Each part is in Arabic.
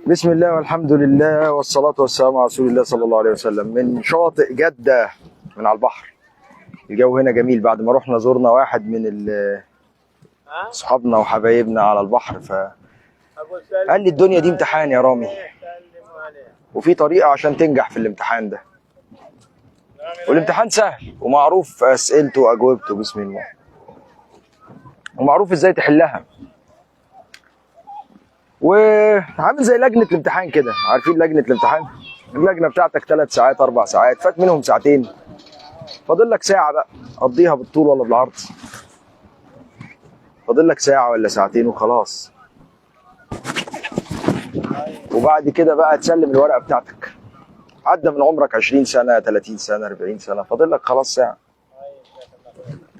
بسم الله والحمد لله والصلاة والسلام على رسول الله صلى الله عليه وسلم. من شاطئ جدة من على البحر. الجو هنا جميل بعد ما رحنا زورنا واحد من صحابنا وحبايبنا على البحر، فقال لي الدنيا دي امتحان يا رامي، وفي طريقة عشان تنجح في الامتحان ده، والامتحان سهل ومعروف أسئلته وأجوبته بسم الله، ومعروف ازاي تحلها، وعامل زي لجنة الامتحان كده. عارفين لجنة الامتحان؟ اللجنة بتاعتك 3 ساعات 4 ساعات، فات منهم ساعتين، فاضل لك ساعة بقى قضيها بالطول ولا بالعرض. فاضل لك ساعة ولا ساعتين وخلاص، وبعد كده بقى تسلم الورقة بتاعتك. عدى من عمرك 20 سنة 30 سنة 40 سنة، فاضل لك خلاص ساعة.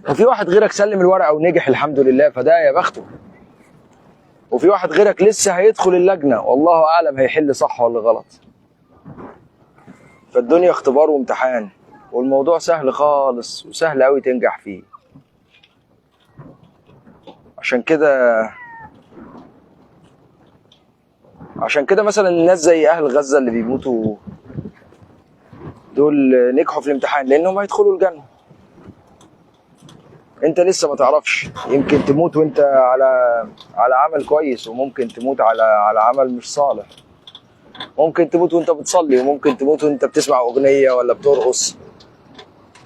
وفي واحد غيرك سلم الورقة ونجح الحمد لله، فده يا بخته. وفي واحد غيرك لسه هيدخل اللجنة والله أعلم هيحل صح ولا غلط. فالدنيا اختبار وامتحان، والموضوع سهل خالص وسهل قوي تنجح فيه. عشان كده مثلا الناس زي أهل غزة اللي بيموتوا دول نجحوا في الامتحان لأنهم هيدخلوا الجنة. انت لسه ما تعرفش، يمكن تموت وانت على عمل كويس، وممكن تموت على عمل مش صالح. ممكن تموت وانت بتصلي، وممكن تموت وانت بتسمع اغنيه ولا بترقص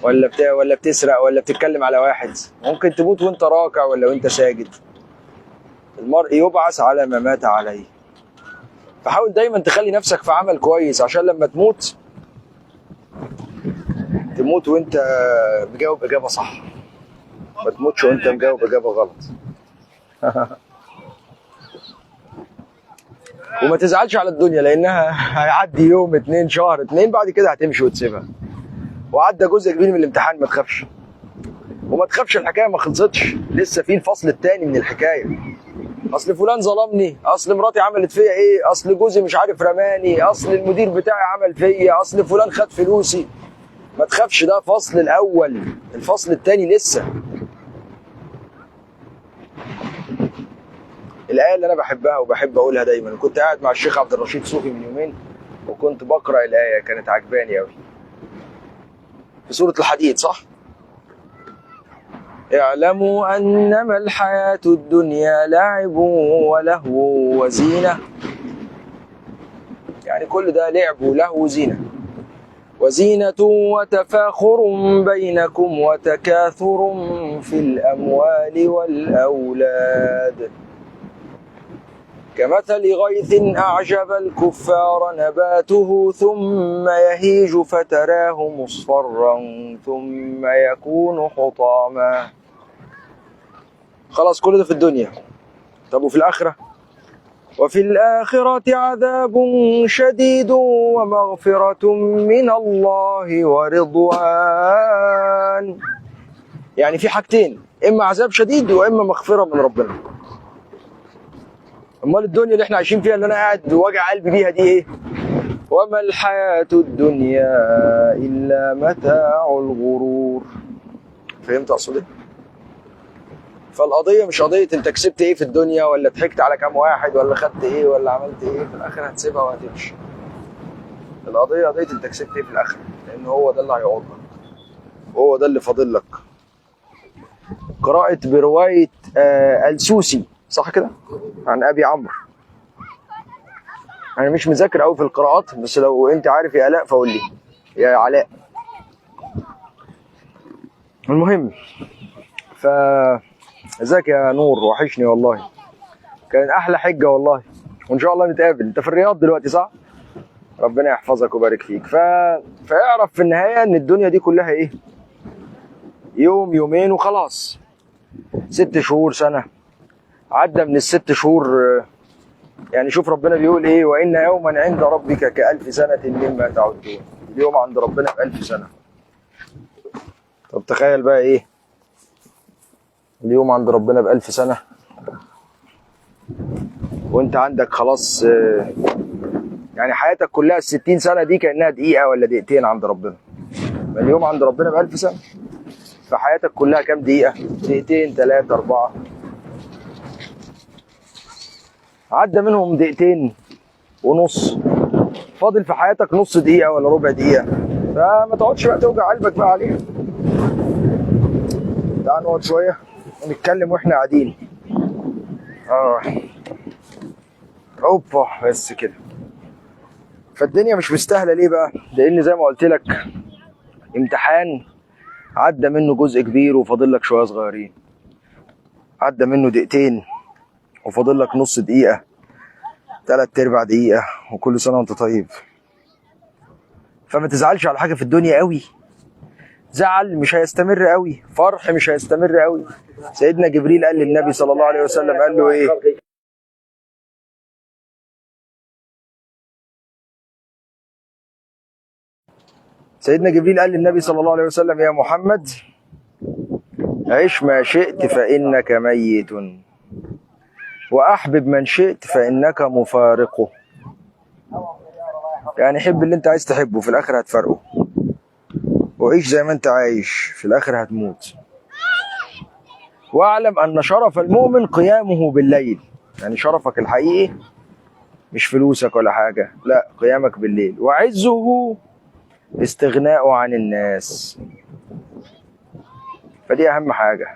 ولا بتسرق ولا بتتكلم على واحد. ممكن تموت وانت راكع ولا وانت ساجد. المرء يبعث على ما مات عليه. فحاول دايما تخلي نفسك في عمل كويس عشان لما تموت وانت مجاوب اجابه صح، ما تموتش وانت مجاوب اجابه غلط. وما تزعلش على الدنيا، لانها هيعدي يوم 2 شهر 2 بعد كده هتمشي وتسيبها. وعدى جزء كبير من الامتحان، ما تخافش. وما تخافش، الحكايه ما خلصتش، لسه في الفصل الثاني من الحكايه. اصل فلان ظلمني، اصل مراتي عملت فيا ايه، اصل جوزي مش عارف رماني، اصل المدير بتاعي عمل فيا، اصل فلان خد فلوسي. ما تخافش، ده فصل الاول، الفصل الثاني لسه. الآية اللي أنا بحبها وبحب أقولها دايما، كنت قاعد مع الشيخ عبد الرشيد صوفي من يومين وكنت بقرأ الآية، كانت عجباني أوي. في سورة الحديد، صح؟ اعلموا أنما الحياة الدنيا لعب ولهو وزينة. يعني كل ده لعب ولهو وزينة. وزينة وتفاخر بينكم وتكاثر في الأموال والأولاد كمثل غيث أعجب الكفار نباته ثم يهيج فتراه مصفرا ثم يكون حطاما. خلاص كل ده في الدنيا. طب وفي الآخرة؟ وفي الآخرة عذاب شديد ومغفرة من الله ورضوان. يعني في حاجتين، إما عذاب شديد وإما مغفرة من ربنا. امال الدنيا اللي احنا عايشين فيها اللي انا قاعد بوجع قلبي بيها دي ايه؟ وما الحياة الدنيا الا متاع الغرور. فهمت اقصد ايه؟ فالقضية مش قضية انت كسبت ايه في الدنيا، ولا ضحكت على كام واحد، ولا خدت ايه، ولا عملت ايه، في الاخر هتسيبها وهتمشي. القضية قضية انت كسبت ايه في الاخر، لان هو ده اللي هيعوض لك، وهو ده اللي فاضل لك. قرأت برواية السوسي، صح كده؟ عن ابي عمرو. انا مش مذاكر قوي في القراءات، بس لو انت عارف يا الاء فقول لي، يا علاء. المهم، ازيك يا نور، وحشني والله. كان احلى حجه والله، وان شاء الله نتقابل. انت في الرياض دلوقتي صح؟ ربنا يحفظك ويبارك فيك. فاعرف في النهايه ان الدنيا دي كلها ايه؟ يوم يومين وخلاص. 6 شهور سنه، عدى من ال6 شهور. يعني شوف ربنا بيقول ايه، وان يوما عند ربك كألف سنة مما تعدون. اليوم عند ربنا ب1000 سنة. طب تخيل بقى ايه اليوم عند ربنا ب1000 سنة، وانت عندك خلاص يعني حياتك كلها ال60 سنة دي كأنها دقيقة ولا دقيقتين عند ربنا. اليوم عند ربنا ب1000 سنة، فحياتك كلها كام دقيقة؟ دقيقتين 3 4. عدى منهم دقيقتين ونص، فاضل في حياتك نص دقيقة ولا ربع دقيقة، فما تقعدش بقى توجع قلبك بقى عليها. تعال نقعد شوية ونتكلم واحنا قاعدين. اوبا بس كده. فالدنيا مش مستاهلة ليه بقى؟ لأن زي ما قلت لك امتحان عدى منه جزء كبير وفاضل لك شوية صغيرين، عدى منه دقيقتين وفاضل لك نص دقيقة، 3/4 دقيقة، وكل سنة وانت طيب. فما تزعلش على حاجة في الدنيا قوي، زعل مش هيستمر قوي، فرح مش هيستمر قوي. سيدنا جبريل قال للنبي صلى الله عليه وسلم، قال له ايه؟ سيدنا جبريل قال للنبي صلى الله عليه وسلم: يا محمد عش ما شئت فإنك ميت، وأحبب من شئت فإنك مفارقه. يعني حب اللي انت عايز تحبه، في الآخر هتفارقه. وعيش زي ما انت عايش، في الآخر هتموت. واعلم أن شرف المؤمن قيامه بالليل. يعني شرفك الحقيقي مش فلوسك ولا حاجة، لا، قيامك بالليل. وعزه استغناءه عن الناس. فدي أهم حاجة،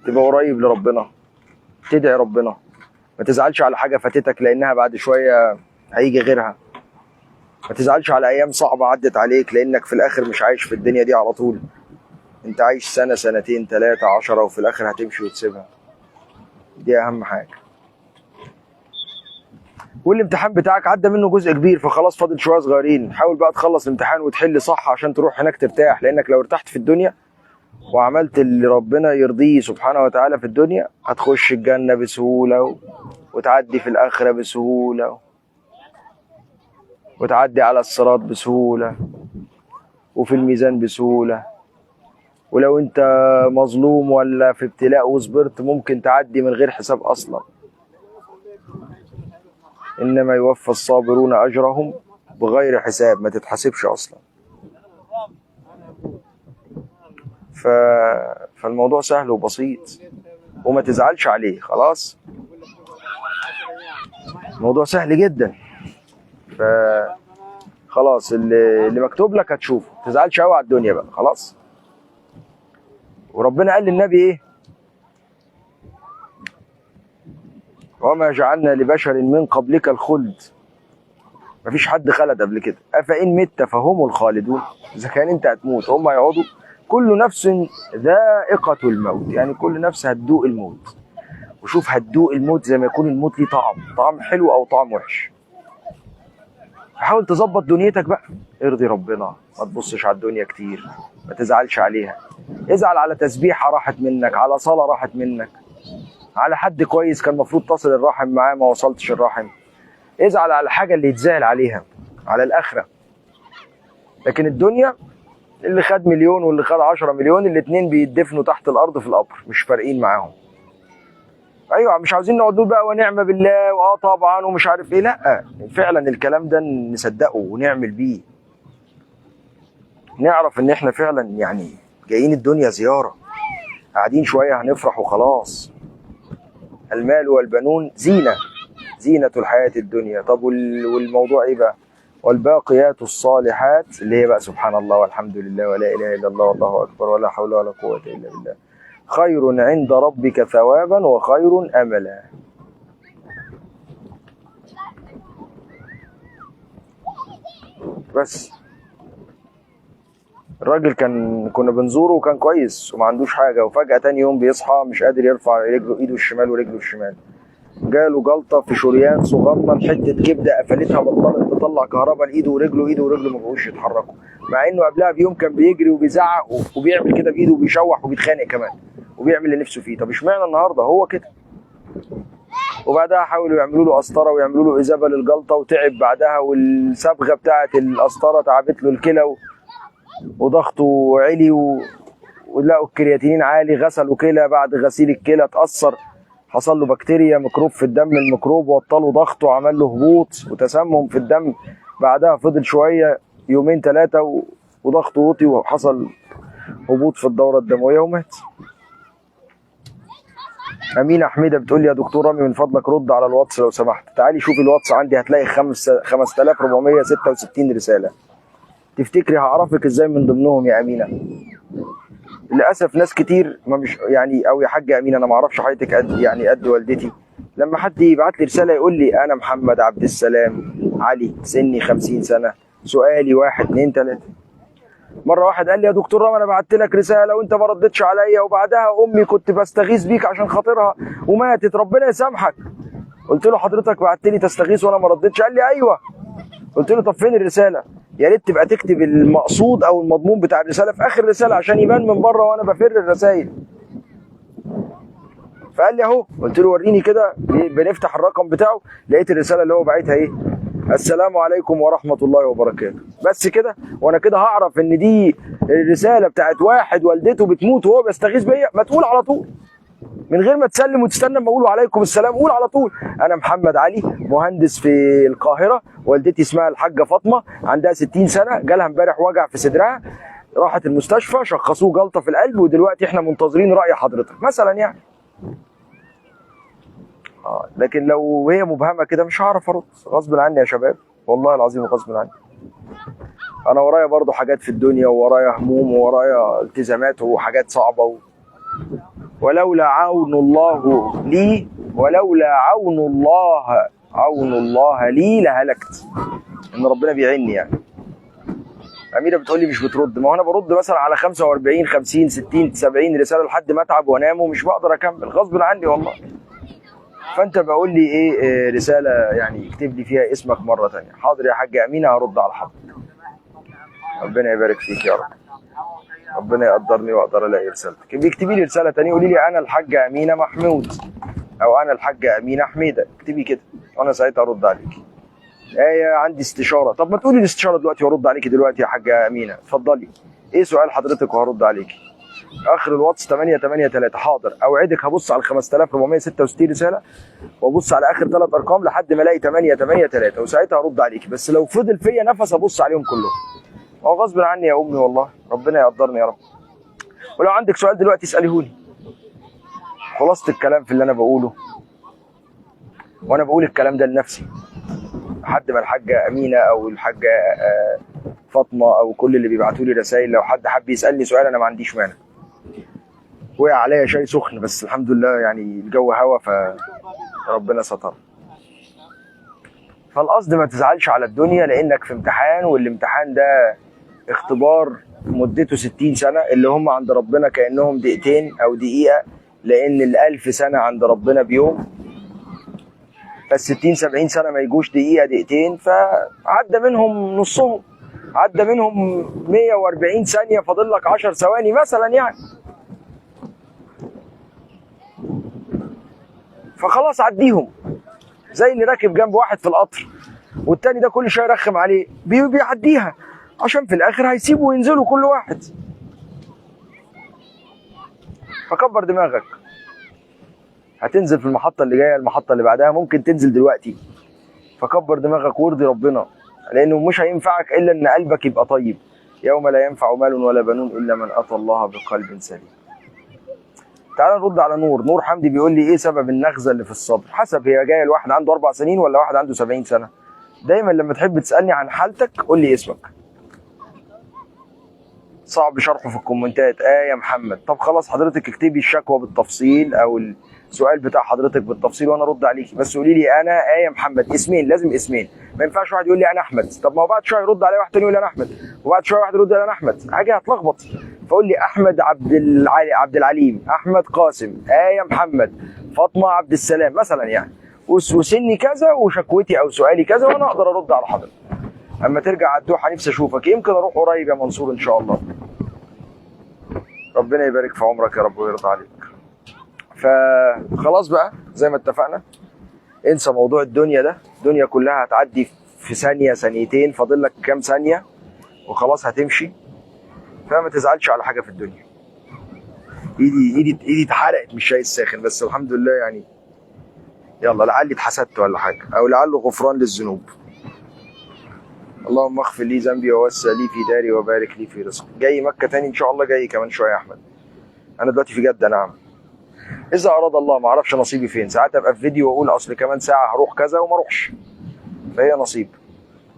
تبقى قريب لربنا، تدعي ربنا، ما تزعلش على حاجة فاتتك لأنها بعد شوية هيجي غيرها. ما تزعلش على أيام صعبة عدت عليك، لأنك في الآخر مش عايش في الدنيا دي على طول. أنت عايش سنة، سنتين، 3، 10، وفي الآخر هتمشي وتسيبها. دي أهم حاجة. والامتحان بتاعك عدى منه جزء كبير، فخلاص فاضل شوية صغيرين. حاول بقى تخلص الامتحان وتحل صح عشان تروح هناك ترتاح، لأنك لو ارتحت في الدنيا وعملت اللي ربنا يرضيه سبحانه وتعالى في الدنيا، هتخش الجنة بسهولة وتعدي في الآخرة بسهولة، وتعدي على الصراط بسهولة، وفي الميزان بسهولة. ولو انت مظلوم ولا في ابتلاء وصبرت، ممكن تعدي من غير حساب أصلا. إنما يوفى الصابرون أجرهم بغير حساب، ما تتحسبش أصلا. فالموضوع سهل وبسيط، وما تزعلش عليه. خلاص، الموضوع سهل جدا. خلاص، اللي مكتوب لك هتشوفه، ما تزعلش قوي على الدنيا بقى. خلاص. وربنا قال للنبي ايه؟ وما جعلنا لبشر من قبلك الخلد. مفيش حد خلد قبل كده. أفإن مت فهم الخالدون. إذا كان أنت هتموت هم هيقعدوا. كل نفس ذائقة الموت، يعني كل نفس هتدوق الموت. وشوف، هتدوق الموت زي ما يكون الموت ليه طعم حلو أو طعم وحش. حاول تظبط دنيتك بقى، ارضي ربنا، ما تبصش على الدنيا كتير، ما تزعلش عليها. ازعل على تسبيحة راحت منك، على صلاة راحت منك، على حد كويس كان المفروض تصل الرحم معاه ما وصلتش الرحم. ازعل على الحاجة اللي يتزعل عليها، على الآخرة. لكن الدنيا، اللي خد مليون واللي خد 10 مليون، الاتنين بيدفنوا تحت الأرض في القبر، مش فارقين معاهم. ايوه، مش عاوزين نقعد نقول بقى ونعم بالله طبعا ومش عارف ايه. لا، فعلا الكلام ده نصدقه ونعمل بيه. نعرف ان احنا فعلا يعني جايين الدنيا زيارة، قاعدين شوية هنفرح وخلاص. المال والبنون زينة الحياة الدنيا. طب والموضوع ايه بقى؟ والباقيات الصالحات، اللي هي بقى سبحان الله والحمد لله ولا اله الا الله والله اكبر ولا حول ولا قوة الا بالله، خير عند ربك ثوابا وخير املا. بس الراجل كنا بنزوره وكان كويس وما عندوش حاجة، وفجأة تاني يوم بيصحى مش قادر يرفع ايده الشمال ورجله الشمال. جاله جلطة في شريان صغنن، حتة كبدة قفلتها، بطلت تطلع كهرباء لايده ورجله، ايده ورجله ما بقوش يتحركوا، مع انه قبلها بيوم كان بيجري وبيزعق وبيعمل كده بايده وبيشوح وبيتخانق كمان وبيعمل اللي نفسه فيه. طب اشمعنى النهارده هو كده؟ وبعدها حاولوا يعملوا له قسطره ويعملوا له اذابه للجلطه، وتعب بعدها، والصبغه بتاعه القسطره تعبت له الكلى وضغطه عالي ولقوا الكرياتينين عالي. غسلوا كلى، بعد غسيل الكلى اتأثر، حصل له بكتيريا، ميكروب في الدم، الميكروب وطله ضغطه، عمل له هبوط وتسمم في الدم. بعدها فضل شويه، يومين 3، وضغطه وطي وحصل هبوط في الدورة الدموية ومات. امينه حميده بتقول لي يا دكتور رامي من فضلك رد على الواتس لو سمحت. تعالي شوفي الواتس عندي هتلاقي 5466 رساله. تفتكري هعرفك ازاي من ضمنهم يا امينه؟ للاسف ناس كتير ما مش يعني، او يا حاجه امينه انا ما اعرفش حضرتك قد يعني قد والدتي. لما حد يبعت لي رساله يقول لي انا محمد عبد السلام علي سني 50 سنه، سؤالي 1 2 3. مره واحد قال لي يا دكتور رامي انا بعت لك رساله وانت ما ردتش عليا، وبعدها امي كنت بستغيث بيك عشان خاطرها وماتت ربنا يسامحك. قلت له حضرتك بعت لي تستغيث وانا ما ردتش؟ قال لي ايوه. قلت له طب فين الرساله؟ يا ريت تبقى تكتب المقصود او المضمون بتاع الرساله في اخر الرساله عشان يبان من بره وانا بفر الرسائل. فقال لي اهو. قلت له وريني كده. بنفتح الرقم بتاعه لقيت الرساله اللي هو باعتها ايه؟ السلام عليكم ورحمه الله وبركاته. بس كده. وانا كده هعرف ان دي الرساله بتاعت واحد والدته بتموت وهو بيستغيث بيا؟ ما تقول على طول من غير ما تسلم وتستنى اما اقول عليكم السلام. قول على طول انا محمد علي مهندس في القاهره، والدتي اسمها الحاجه فاطمه عندها 60 سنه، جالها امبارح وجع في صدرها، راحت المستشفى شخصوه جلطه في القلب ودلوقتي احنا منتظرين راي حضرتك مثلا يعني. لكن لو هي مبهمه كده مش هعرف ارد، غصب عني يا شباب والله العظيم غصب عني. انا ورايا برضو حاجات في الدنيا وورايا هموم وورايا التزامات وحاجات صعبه ولولا عون الله لي، ولولا عون الله لي لهلكت. ان ربنا بيعيني يعني. اميره بتقول لي مش بترد. ما هو انا برد مثلا على 45 50 60 70 رساله لحد ما اتعب وانام ومش بقدر اكمل غصب عني والله. فانت بقول لي ايه رساله يعني اكتب لي فيها اسمك مره ثانيه. حاضر يا حاجه امينه هرد على حضرتك. ربنا يبارك فيك يا رب. ربنا يقدرني واقدر الاقي رسالتك. اكتبي لي رساله ثانيه قولي لي انا الحاجه امينه محمود او انا الحاجه امينه حميده. اكتبي كده وانا ساعتها ارد عليكي. عندي استشاره. طب ما تقولي الاستشاره دلوقتي وارد عليكي دلوقتي يا حاجه امينه. اتفضلي. ايه سؤال حضرتك وهرد عليكي. اخر الواتس 883. حاضر. اوعدك هبص على 5466 رساله وابص على اخر 3 ارقام لحد ما الاقي 883 وساعتها هرد عليكي. بس لو فضل فيا نفس ابص عليهم كلهم. هو غصب عني يا امي والله. ربنا يقدرني يا رب. ولو عندك سؤال دلوقتي اساليهولي. خلاصه الكلام في اللي انا بقوله، وانا بقول الكلام ده لنفسي لحد ما الحاجه امينه او الحاجه فاطمه او كل اللي بيبعتوا لي رسائل لو حد حب يسالني سؤال انا ما عنديش مانع. وقع عليا شاي سخن بس الحمد لله يعني الجو هوا فربنا ستر. فالقصد ما تزعلش على الدنيا لانك في امتحان، والامتحان ده اختبار مدته 60 سنه اللي هم عند ربنا كانهم دقيقتين او دقيقه، لان ال1000 سنه عند ربنا بيوم. فال60 70 سنه ما يجوش دقيقه دقيقتين، فعدى منهم نصهم، عدى منهم 140 ثانيه، فاضل لك 10 ثواني مثلا يعني. فخلاص عديهم. زي اللي راكب جنب واحد في القطر والتاني ده كل شويه يرخم عليه بيعديها عشان في الاخر هيسيبوا وينزلوا كل واحد. فكبر دماغك. هتنزل في المحطه اللي جايه المحطه اللي بعدها ممكن تنزل دلوقتي. فكبر دماغك وارضي ربنا لانه مش هينفعك الا ان قلبك يبقى طيب. يوم لا ينفع مال ولا بنون الا من اتى الله بقلب سليم. تعال نرد على نور حمدي بيقول لي ايه سبب النغزه اللي في الصدر؟ حسب هي جايه لواحد عنده 4 سنين ولا واحد عنده 70 سنه. دايما لما تحب تسالني عن حالتك قول لي اسمك. صعب شرحه في الكومنتات. يا محمد. طب خلاص حضرتك اكتبي الشكوى بالتفصيل او السؤال بتاع حضرتك بالتفصيل وانا ارد عليكي. بس قولي لي انا يا محمد. اسمين، لازم اسمين. ما ينفعش واحد يقول لي انا احمد طب ما هو بعد شويه يرد علي واحد تاني يقول لي انا احمد وبعد شويه واحد يرد علي انا احمد. حاجه هتلخبط. فقول لي احمد عبد العليم، احمد قاسم، يا محمد، فاطمه عبد السلام مثلا يعني، وسني كذا وشكوتي او سؤالي كذا وانا اقدر ارد على حضرتك. اما ترجع على الدوحه نفسي اشوفك. يمكن اروح قريب يا منصور ان شاء الله. ربنا يبارك في عمرك يا رب ويرضى عليك. فخلاص بقى زي ما اتفقنا انسى موضوع الدنيا ده. الدنيا كلها هتعدي في ثانيه ثانيتين، فاضل لك كام ثانيه وخلاص هتمشي. فما تزعلش على حاجه في الدنيا. ايدي اتحرقت من الشاي الساخن بس الحمد لله يعني. يلا لعلي اتحسدت ولا حاجه او لعله غفران للذنوب. اللهم اغفر لي ذنبي ووسع لي في داري وبارك لي في رزقي. جاي مكه تاني ان شاء الله. جاي كمان شويه يا احمد. انا دلوقتي في جده. نعم. اذا اراد الله، ما اعرفش نصيبي فين. ساعات ابقى في فيديو واقول اصل كمان ساعه هروح كذا وما اروحش، فهي نصيب.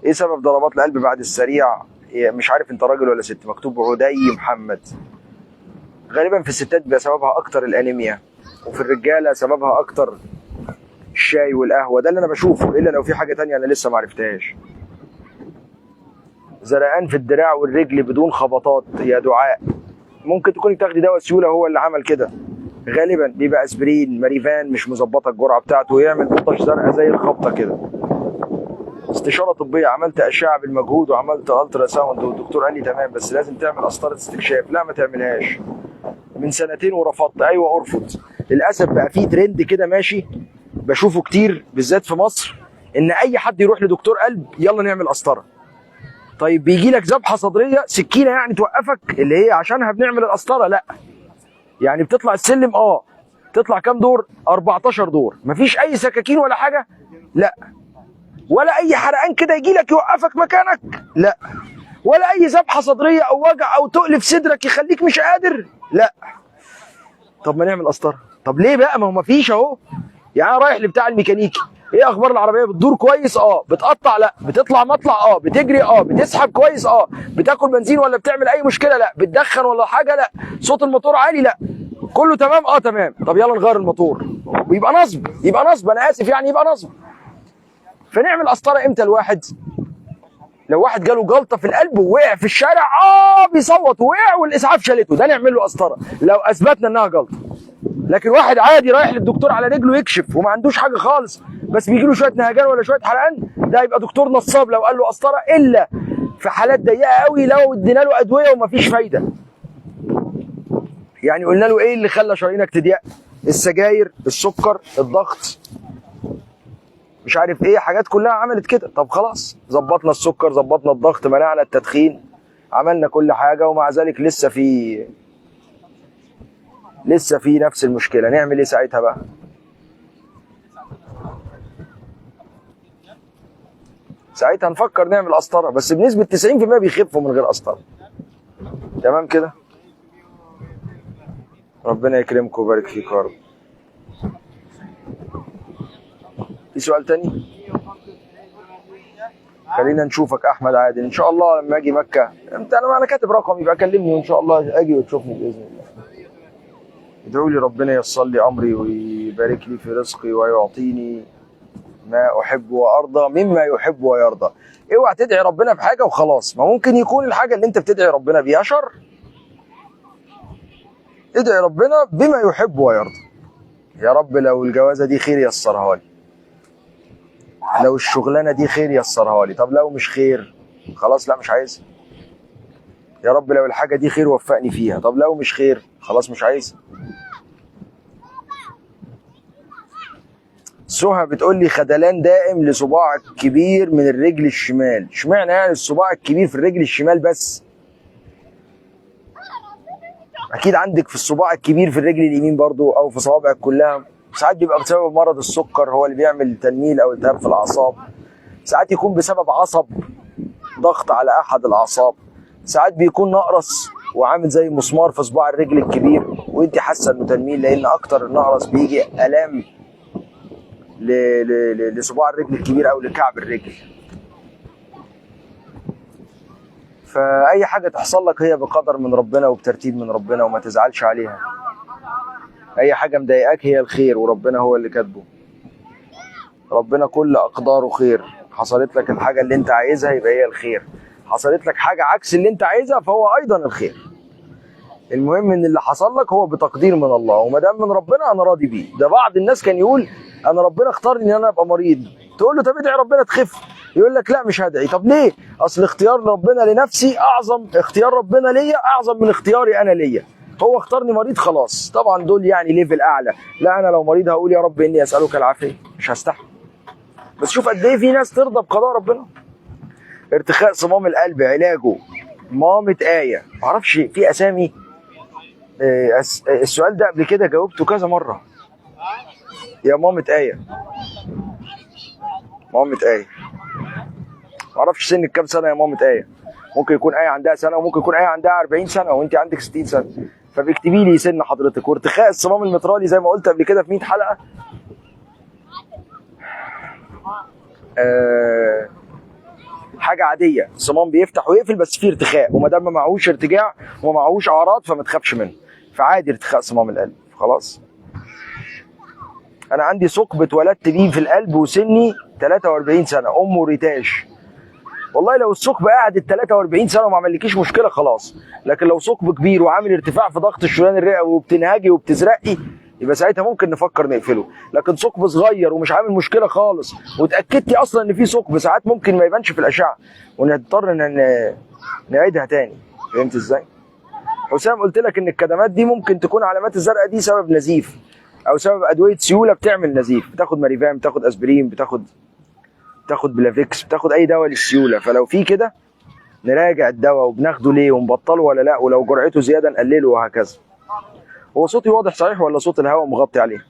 ايه سبب ضربات القلب بعد السريع؟ مش عارف انت راجل ولا ست، مكتوب عدي محمد. غالبا في الستات بيبقى سببها اكتر الانيميا، وفي الرجاله سببها اكتر الشاي والقهوه، ده اللي انا بشوفه، الا لو في حاجه تانية انا لسه ما عرفتهاش. زرقان في الدراع والرجل بدون خبطات يا دعاء، ممكن تكوني بتاخدي دواء سيوله هو اللي عمل كده. غالبا بيبقى اسبرين ماريفان مش مظبطه الجرعه بتاعته، ويعمل بطش زرقاء زي الخبطه كده. استشاره طبيه، عملت اشعه بالمجهود وعملت الترا ساوند والدكتور قال لي تمام بس لازم تعمل قسطره استكشاف. لا ما تعملهاش. من سنتين ورفضت. ايوه ارفض. للاسف بقى في ترند كده ماشي بشوفه كتير بالذات في مصر، ان اي حد يروح لدكتور قلب يلا نعمل قسطره. طيب بيجي لك ذبحه صدريه سكينه يعني توقفك اللي هي عشانها بنعمل القسطره؟ لا. يعني بتطلع السلم تطلع كام دور؟ 14 دور، مفيش اي سكاكين ولا حاجه؟ لا. ولا اي حرقان كده يجي لك يوقفك مكانك؟ لا. ولا اي ذبحه صدريه او وجع او تقل في صدرك يخليك مش قادر؟ لا. طب ما نعمل قسطره. طب ليه بقى؟ ما هو مفيش اهو. يعني انا رايح لبتاع الميكانيكي، ايه اخبار العربيه؟ بتدور كويس؟ بتقطع؟ لا. بتطلع مطلع؟ بتجري؟ بتسحب كويس؟ بتاكل بنزين ولا بتعمل اي مشكله؟ لا. بتدخن ولا حاجه؟ لا. صوت الموتور عالي؟ لا. كله تمام؟ تمام. طب يلا نغير الموتور. ويبقى نصب، يبقى نصب، انا اسف يعني يبقى نصب. فنعمل قسطره امتى الواحد؟ لو واحد جاله جلطه في القلب ووقع في الشارع بيصوت ووقع والاسعاف شالته، ده نعمل له قسطره لو اثبتنا انها جلطه. لكن واحد عادي رايح للدكتور على رجله يكشف وما عندوش حاجه خالص بس بيجي له شويه نهجان ولا شويه حرقان، ده يبقى دكتور نصاب لو قال له قسطره، الا في حالات ضيقه قوي لو ادينا له ادويه ومفيش فايده. يعني قلنا له ايه اللي خلى شرايينك تضيق؟ السجاير، السكر، الضغط، مش عارف ايه، حاجات كلها عملت كده. طب خلاص ظبطنا السكر، ظبطنا الضغط، منعنا التدخين، عملنا كل حاجه ومع ذلك لسه في نفس المشكله. نعمل ايه ساعتها بقى؟ ساعتها نفكر نعمل قسطره، بس بنسبه 90% بيخفوا من غير قسطره. تمام كده؟ ربنا يكرمكم ويبارك فيكم يا رب. في سؤال تاني؟ خلينا نشوفك احمد عادل ان شاء الله لما اجي مكه. انا كاتب رقم، يبقى كلمني وان شاء الله اجي وتشوفني باذن الله. ادعوا لي ربنا ييسر لي امري ويبارك لي في رزقي ويعطيني ما احب وارضى مما يحب ويرضى. اوعى تدعي ربنا بحاجه وخلاص، ما ممكن يكون الحاجه اللي انت بتدعي ربنا بيها شر. ادعي ربنا بما يحب ويرضى. يا رب لو الجوازه دي خير يسرها لي، لو الشغلانه دي خير يسرها لي. طب لو مش خير خلاص لا مش عايزها. يا رب لو الحاجه دي خير وفقني فيها. طب لو مش خير خلاص مش عايزها. سهى بتقول لي خدلان دائم لصباع كبير من الرجل الشمال. اشمعنى يعني الصباع الكبير في الرجل الشمال بس؟ اكيد عندك في الصباع الكبير في الرجل اليمين برضو او في صوابعك كلها. ساعات بيبقى بسبب مرض السكر هو اللي بيعمل تنميل او التهاب في الاعصاب، ساعات يكون بسبب عصب ضغط على احد الاعصاب، ساعات بيكون نقرس وعامل زي مسمار في صباع الرجل الكبير وانت حاسه انه تنميل، لان اكتر النقرس بيجي الام لصباع الرجل الكبير او لكعب الرجل. فاي حاجه تحصل لك هي بقدر من ربنا وبترتيب من ربنا وما تزعلش عليها. اي حاجه مضايقاك هي الخير وربنا هو اللي كاتبه. ربنا كل اقداره خير. حصلت لك الحاجه اللي انت عايزها يبقى هي الخير، حصلت لك حاجه عكس اللي انت عايزها فهو ايضا الخير. المهم ان اللي حصل لك هو بتقدير من الله، وما دام من ربنا انا راضي بيه. ده بعض الناس كان يقول انا ربنا اختارني ان انا ابقى مريض، تقول له طب ادعي ربنا تخف، يقول لك لا مش هدعي. طب ليه؟ اصل اختيار ربنا لنفسي اعظم، اختيار ربنا ليا اعظم من اختياري انا ليا. هو اختارني مريض خلاص. طبعا دول يعني ليفل اعلى. لا انا لو مريض هقول يا رب اني اسالك العافيه، مش هستحمل. بس شوف قد ايه في ناس ترضى بقضاء ربنا. ارتخاء صمام القلب علاجه مامة آية. معرفش في اسامي. السؤال ده قبل كده جاوبته كذا مره. يا مامة آية، مامة آية. معرفش سنك كام سنه يا مامة آية. ممكن يكون آية عندها سنه وممكن يكون آية عندها 40 سنه وانت عندك 60 سنه. فبيكتبي لي سن حضرتك. وارتخاء الصمام المترالي زي ما قلت قبل كده في 100 حلقه، حاجه عاديه، الصمام بيفتح ويقفل بس فيه ارتخاء، وما دام ما معهوش ارتجاع وما معهوش اعراض فما تخافش منه، فعادي ارتخاء صمام القلب خلاص. انا عندي ثقب اتولدت بيه في القلب وسني 43 سنه، امه ريتاج. والله لو الثقب قعدت 43 سنه وما عملكيش مشكله خلاص، لكن لو ثقب كبير وعامل ارتفاع في ضغط الشريان الرئوي وبتنهجي وبتزرقي يبقى ساعتها ممكن نفكر نقفله. لكن ثقب صغير ومش عامل مشكله خالص واتاكدتي اصلا ان في ثقب، ساعات ممكن ما يبانش في الاشعه ونضطر نعيدها تاني. فهمت ازاي؟ حسام قلت لك ان الكدمات دي ممكن تكون علامات الزرقاء دي سبب نزيف او سبب ادويه سيوله بتعمل نزيف، بتاخد ماريفان، بتاخد اسبرين، بتاخد بلافيكس، بتاخد اي دواء للسيوله. فلو في كده نراجع الدواء وبناخده ليه ونبطله ولا لا، ولو جرعته زياده نقلله وهكذا. هو صوتي واضح صحيح ولا صوت الهواء مغطي عليه؟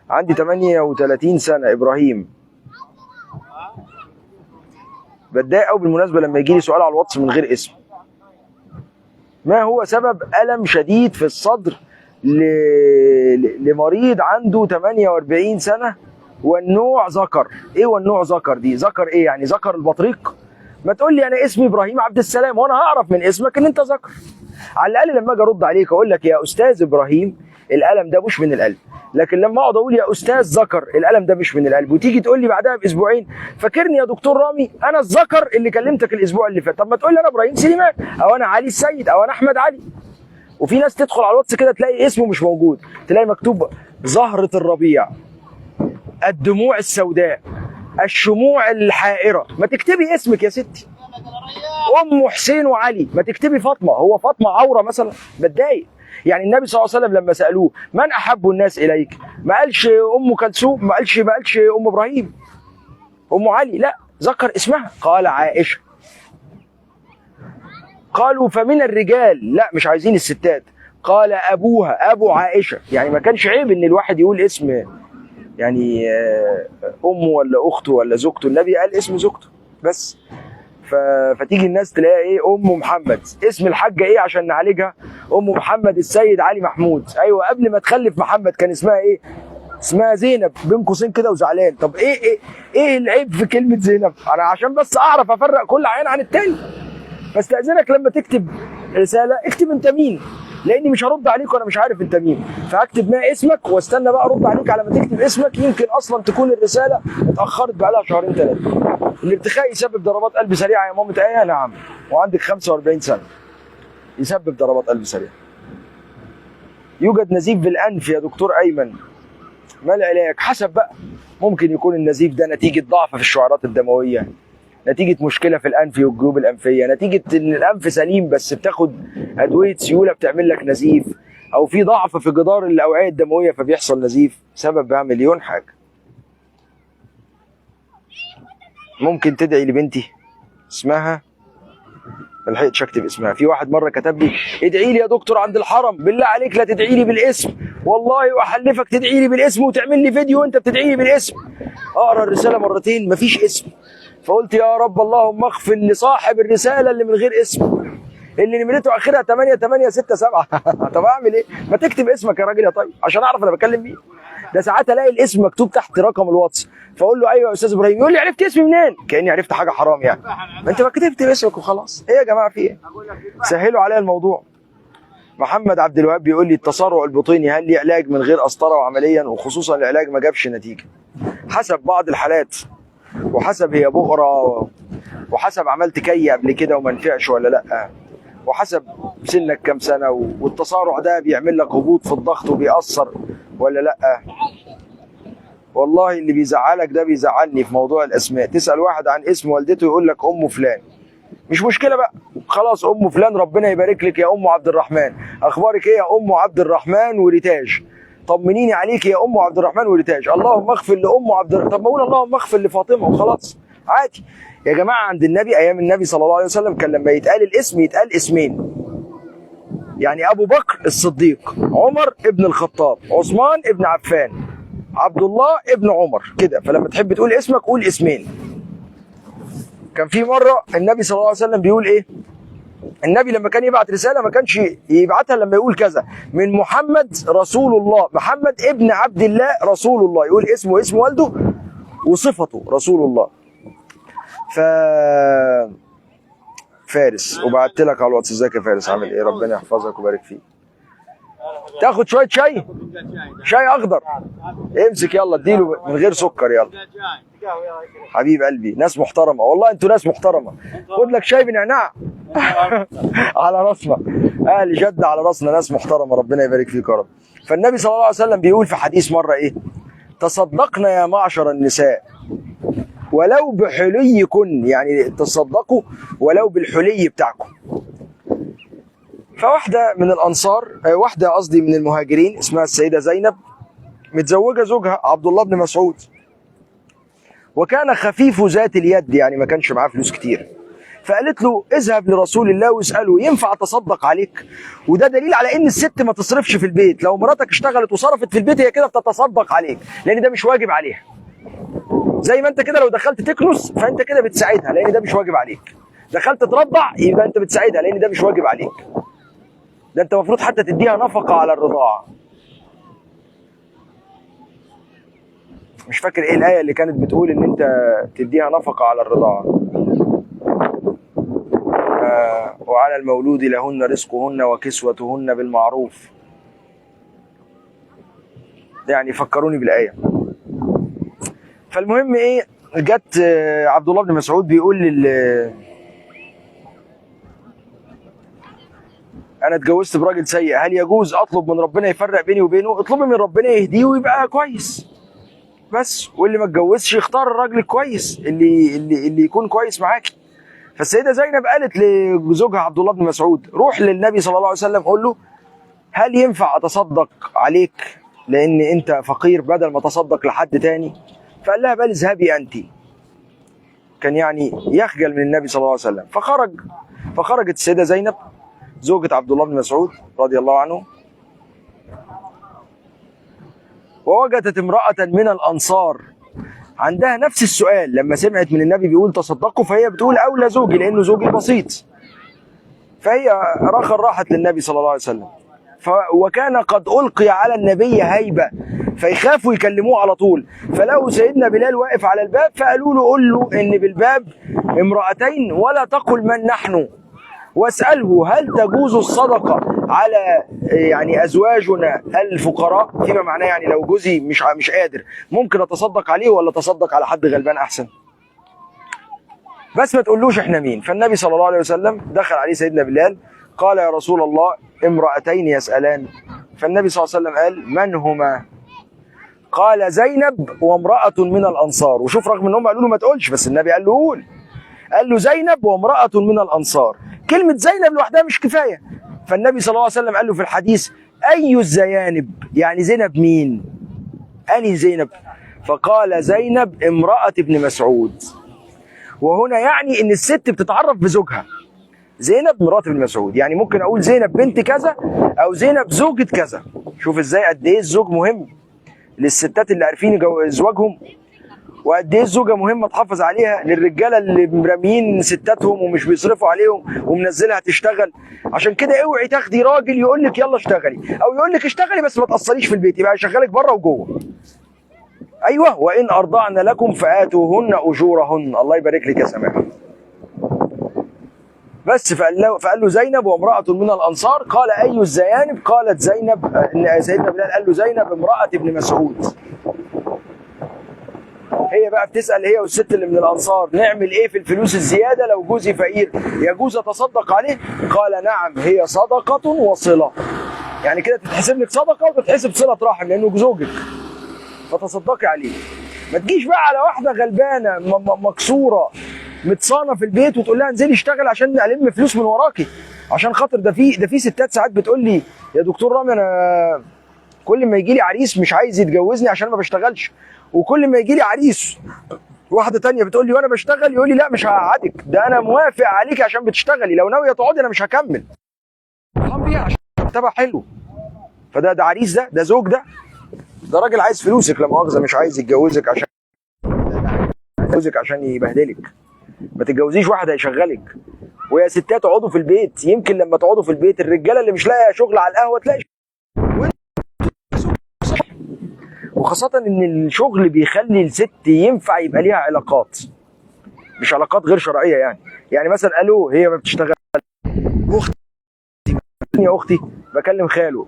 عندي 38 سنه ابراهيم. بتضايق قوي بالمناسبه لما يجي لي سؤال على الواتس من غير اسم. ما هو سبب الم شديد في الصدر لمريض عنده 48 سنه والنوع ذكر؟ ايه والنوع ذكر دي؟ ذكر ايه يعني؟ ذكر البطريق؟ ما تقول لي انا اسمي ابراهيم عبد السلام وانا هعرف من اسمك ان انت ذكر. على الاقل لما اجي ارد عليك اقول لك يا استاذ ابراهيم الالم ده مش من القلب. لكن لما اقعد اقول يا استاذ ذكر الالم ده مش من القلب وتيجي تقول لي بعدها باسبوعين فاكرني يا دكتور رامي انا الذكر اللي كلمتك الاسبوع اللي فات، طب ما تقول لي انا ابراهيم سليمان او انا علي السيد او انا احمد علي. وفي ناس تدخل على الواتس كده تلاقي اسمه مش موجود، تلاقي مكتوب زهرة الربيع، الدموع السوداء، الشموع الحائرة. ما تكتبي اسمك يا ستي. ام حسين وعلي، ما تكتبي فاطمه. هو فاطمه عوره مثلا؟ بتضايق. يعني النبي صلى الله عليه وسلم لما سالوه من احب الناس اليك ما قالش ام كلثوم، ما قالش ام ابراهيم، ام علي، لا ذكر اسمها، قال عائشه. قالوا فمن الرجال، لا مش عايزين الستات، قال ابوها، ابو عائشه. يعني ما كانش عيب ان الواحد يقول اسم يعني امه ولا اخته ولا زوجته، النبي قال اسم زوجته بس. فتيجي الناس تلاقي ايه ام محمد، اسم الحاجه ايه عشان نعالجها؟ ام محمد السيد علي محمود. ايوه قبل ما تخلف محمد كان اسمها ايه؟ اسمها زينب بين قوسين كده وزعلان. طب ايه العيب في كلمه زينب؟ انا عشان بس اعرف افرق كل عين عن التاني. فاستاذنك لما تكتب رساله اكتب انت مين، لاني مش هرد عليك وانا مش عارف انت مين، فاكتب ما اسمك واستنى بقى ارد عليك على ما تكتب اسمك. يمكن اصلا تكون الرساله اتاخرت بقى لها شهرين ثلاثه. الارتخاء يسبب ضربات قلب سريعه يا مامة ايه؟ نعم. وعندك 45 سنه يسبب ضربات قلب سريعه. يوجد نزيف بالانف يا دكتور ايمن، ما العلاج؟ حسب بقى، ممكن يكون النزيف ده نتيجه ضعف في الشعيرات الدمويه، نتيجه مشكله في الانف والجيوب الانفيه، نتيجه ان الانف سليم بس بتاخد ادويه سيوله بتعمل لك نزيف، او في ضعف في جدار الاوعيه الدمويه فبيحصل نزيف. سبب بقى مليون حاجه. ممكن تدعي لبنتي اسمها، ما لحقتش اكتب اسمها. في واحد مره كتب لي ادعي لي يا دكتور عند الحرم، بالله عليك لا تدعي لي بالاسم، والله واحلفك تدعي لي بالاسم وتعمل لي فيديو وانت بتدعي لي بالاسم. اقرا الرساله مرتين مفيش اسم، فقلت يا رب اللهم اغفر لصاحب الرساله اللي من غير اسم، اللي نمرته اخرها 8867. طب اعمل ايه؟ ما تكتب اسمك يا راجل يا طيب عشان اعرف انا بكلم مين. ده ساعات الاقي الاسم مكتوب تحت رقم الواتس فاقول له ايوه يا استاذ ابراهيم، يقول لي عرفت اسمي منين؟ كاني عرفت حاجه حرام يعني. ما انت ما كتبت اسمك وخلاص. ايه يا جماعه في ايه؟ سهلوا عليا الموضوع. محمد عبد الوهاب بيقول لي التصرع البطيني هل ليه علاج من غير قسطره وعمليا؟ وخصوصا العلاج ما جابش نتيجه. حسب بعض الحالات، وحسب هي بؤره، وحسب عملت كي قبل كده وما نفعش ولا لا، وحسب سنك كام سنه، والتصارع ده بيعمل لك هبوط في الضغط وبيأثر ولا لا. والله اللي بيزعلك ده بيزعلني في موضوع الاسماء. تسأل واحد عن اسم والدته يقول لك ام فلان، مش مشكله بقى خلاص ام فلان، ربنا يبارك لك يا ام عبد الرحمن. اخبارك ايه يا ام عبد الرحمن وريتاج؟ طمنيني عليك يا ام عبد الرحمن وريتاج. اللهم اغفر لام عبد الرحمن. طب ما اقول اللهم اغفر لفاطمه وخلاص عادي يا جماعه. عند النبي ايام النبي صلى الله عليه وسلم كان لما يتقال الاسم يتقال اسمين، يعني ابو بكر الصديق، عمر ابن الخطاب، عثمان ابن عفان، عبد الله ابن عمر كده. فلما تحب تقول اسمك قول اسمين. كان في مره النبي صلى الله عليه وسلم بيقول ايه؟ النبي لما كان يبعت رساله ما كانش يبعتها لما يقول كذا من محمد رسول الله، محمد ابن عبد الله رسول الله، يقول اسمه اسم والده وصفته رسول الله. ف فارس، وبعت لك على الواتس. ازيك يا فارس، عامل ايه؟ ربنا يحفظك ويبارك فيك. تاخد شويه شاي؟ شاي اخضر، امسك يلا اديله من غير سكر يلا. حبيب قلبي، ناس محترمه والله، انتوا ناس محترمه. خد لك شاي بنعناع. على راسنا، اهل جده على راسنا، ناس محترمه، ربنا يبارك فيك يا رب. فالنبي صلى الله عليه وسلم بيقول في حديث مره ايه؟ تصدقنا يا معشر النساء ولو بحليكن، يعني تصدقوا ولو بالحلي بتاعكم. فواحده من الانصار، واحده قصدي من المهاجرين، اسمها السيده زينب، متزوجه زوجها عبد الله بن مسعود، وكان خفيف ذات اليد، يعني ما كانش معاه فلوس كتير. فقالت له اذهب لرسول الله واساله ينفع اتصدق عليك؟ وده دليل على ان الست ما تصرفش في البيت. لو مراتك اشتغلت وصرفت في البيت هي كده بتتصدق عليك، لان ده مش واجب عليها. زي ما انت كده لو دخلت تكنس فانت كده بتساعدها لان ده مش واجب عليك. دخلت ترضع يبقى انت بتساعدها لان ده مش واجب عليك. ده انت المفروض حتى تديها نفقه على الرضاعه. مش فاكر ايه الايه اللي كانت بتقول ان انت تديها نفقه على الرضاعه. وعلى المولود لهن رزقهن وكسوتهن بالمعروف. يعني فكروني بالايه. فالمهم ايه، جت عبد الله بن مسعود بيقول انا اتجوزت براجل سيء، هل يجوز اطلب من ربنا يفرق بيني وبينه؟ اطلبي من ربنا يهديه ويبقى كويس بس، واللي ما اتجوزش يختار الراجل الكويس اللي يكون كويس معاكي. فالسيده زينب قالت لزوجها عبد الله بن مسعود روح للنبي صلى الله عليه وسلم قول له هل ينفع اتصدق عليك لان انت فقير بدل ما اتصدق لحد تاني؟ فقال لها بل اذهبي انت. كان يعني يخجل من النبي صلى الله عليه وسلم. فخرجت السيده زينب زوجة عبد الله بن مسعود رضي الله عنه، ووجدت امرأة من الأنصار عندها نفس السؤال. لما سمعت من النبي بيقول تصدقوا فهي بتقول أولى زوجي لأنه زوجي بسيط. فهي راحت للنبي صلى الله عليه وسلم، وكان قد ألقي على النبي هيبة فيخافوا يكلموه على طول. فلقوا سيدنا بلال واقف على الباب، فقالوا له قل له إن بالباب امرأتين ولا تقل من نحن، واسأله هل تجوز الصدقة على يعني أزواجنا الفقراء، فيما معناه يعني لو جوزي مش قادر ممكن أتصدق عليه ولا أتصدق على حد غلبان أحسن، بس ما تقولوش إحنا مين. فالنبي صلى الله عليه وسلم دخل عليه سيدنا بلال قال يا رسول الله امرأتين يسألان. فالنبي صلى الله عليه وسلم قال من هما؟ قال زينب وامرأة من الأنصار. وشوف رغم إنهم قالوا له ما تقولش بس النبي قال له قول. قال له زينب وامرأة من الأنصار. كلمة زينب لوحدها مش كفاية. فالنبي صلى الله عليه وسلم قال له في الحديث أي الزيانب؟ يعني زينب مين؟ أنهي زينب؟ فقال زينب امرأة ابن مسعود. وهنا يعني إن الست بتتعرف بزوجها. زينب مرات ابن مسعود، يعني ممكن أقول زينب بنت كذا أو زينب زوجة كذا. شوف إزاي قد إيه الزوج مهم للستات اللي عارفين زواجهم، وقد ايه الزوجه مهمه تحافظ عليها، للرجاله اللي مرميين ستاتهم ومش بيصرفوا عليهم ومنزلها تشتغل. عشان كده اوعي تاخدي راجل يقول لك يلا اشتغلي او يقول لك اشتغلي بس ما تاثريش في البيت، يبقى يشغلك بره وجوه. ايوه، وان ارضعن لكم فاتوهن اجورهن. الله يبارك لك يا سماح. بس فقال له زينب وامراه من الانصار. قال اي الزيانب؟ قالت زينب، سيدنا بلال قال له زينب امراه ابن مسعود. هي بقى بتسأل هي والست اللي من الأنصار نعمل إيه في الفلوس الزيادة لو جوزي فقير؟ يجوز أتصدق عليه؟ قال نعم هي صدقة وصلة. يعني كده تتحسب لك صدقة وتتحسب صلة رحم لأنه زوجك، فتصدقي عليه. ما تجيش بقى على واحدة غلبانة مكسورة متصانة في البيت وتقول لها انزلي اشتغل عشان ألم فلوس من وراكي. عشان خاطر ده في ستات ساعات بتقول لي يا دكتور رامي أنا كل ما يجي لي عريس مش عايز يتجوزني عشان ما بشتغلش، وكل ما يجي لي عريس واحده تانية بتقول لي وانا بشتغل يقول لي لا مش هقعدك، ده انا موافق عليك عشان بتشتغلي، لو ناويه تقعدي انا مش هكمل. فرحان بيها عشان مرتبها حلو. فده عريس، ده زوج، ده راجل عايز فلوسك لا مؤاخذه، مش عايز يتجوزك عشان يبهدلك. ما تتجوزيش واحد هيشغلك ويا ستات اقعدوا في البيت، يمكن لما تقعدوا في البيت الرجاله اللي مش لاقيه شغل على القهوه تلاقي. وخاصه ان الشغل بيخلي الست ينفع يبقى ليها علاقات، مش علاقات غير شرعيه يعني مثلا قالوا هي ما بتشتغل، اختي يا اختي بكلم خاله،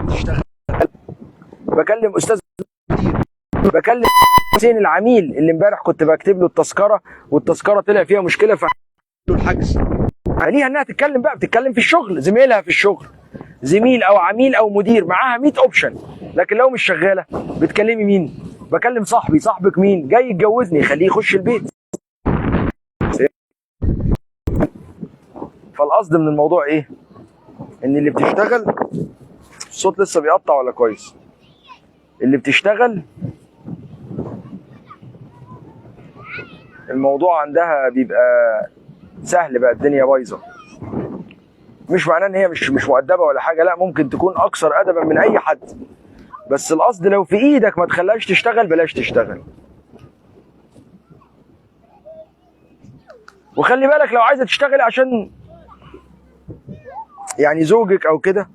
بتشتغل، بكلم استاذ مدير، بكلم حسين العميل اللي امبارح كنت بكتب له التذكره والتذكره طلع فيها مشكله فله الحجز. عليها انها تتكلم بقى، بتتكلم في الشغل، زميلها في الشغل، زميل او عميل او مدير معاها 100 اوبشن. لكن لو مش شغاله بتكلمي مين؟ بكلم صاحبي. صاحبك مين؟ جاي يتجوزني، خليه يخش البيت. فالقصد من الموضوع ايه؟ ان اللي بتشتغل، الصوت لسه بيقطع ولا كويس؟ اللي بتشتغل الموضوع عندها بيبقى سهل، بقى الدنيا بايظه. مش معناه ان هي مش مؤدبه ولا حاجه، لا، ممكن تكون اكثر ادبا من اي حد، بس القصد لو في ايدك ما تخليهاش تشتغل بلاش تشتغل. وخلي بالك لو عايزه تشتغلي عشان يعني زوجك او كده،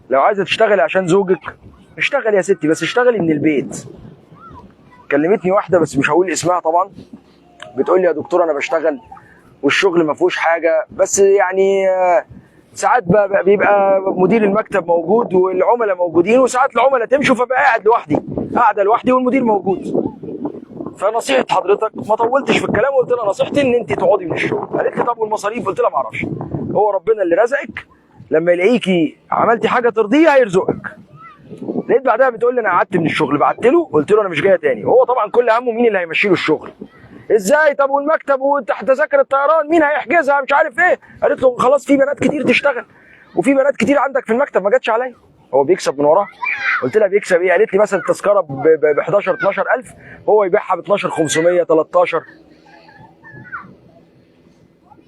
لو عايزه تشتغلي عشان زوجك اشتغلي يا ستي، بس اشتغلي من البيت. كلمتني واحده بس مش هقول اسمها طبعا، بتقول لي يا دكتور انا بشتغل والشغل ما فيهوش حاجه، بس يعني ساعات بيبقى مدير المكتب موجود والعملاء موجودين، وساعات العملاء تمشوا فبقى قاعد لوحدي، قاعده لوحدي والمدير موجود. فنصيحه حضرتك، ما طولتش في الكلام وقلت لها نصيحتي ان انت تقعدي من الشغل. قالت لي طب والمصاريف؟ قلت لها ما اعرفش، هو ربنا اللي رزقك، لما يلاقيكي عملتي حاجه ترضيه هيرزقك. لقيت بعدها بتقول لي انا قعدت من الشغل، بعت له قلت له انا مش جايه تاني. هو طبعا كل همه مين اللي هيمشي له الشغل، ازاي؟ طب والمكتب وتحت تذاكر الطيران مين هيحجزها؟ مش عارف ايه. قالت له خلاص في بنات كتير تشتغل، وفي بنات كتير عندك في المكتب ما جاتش عليا. هو بيكسب من وراها. قلت لها بيكسب ايه؟ قالت لي مثلا التذكره ب 11 12000 هو يبيعها ب 12500 13،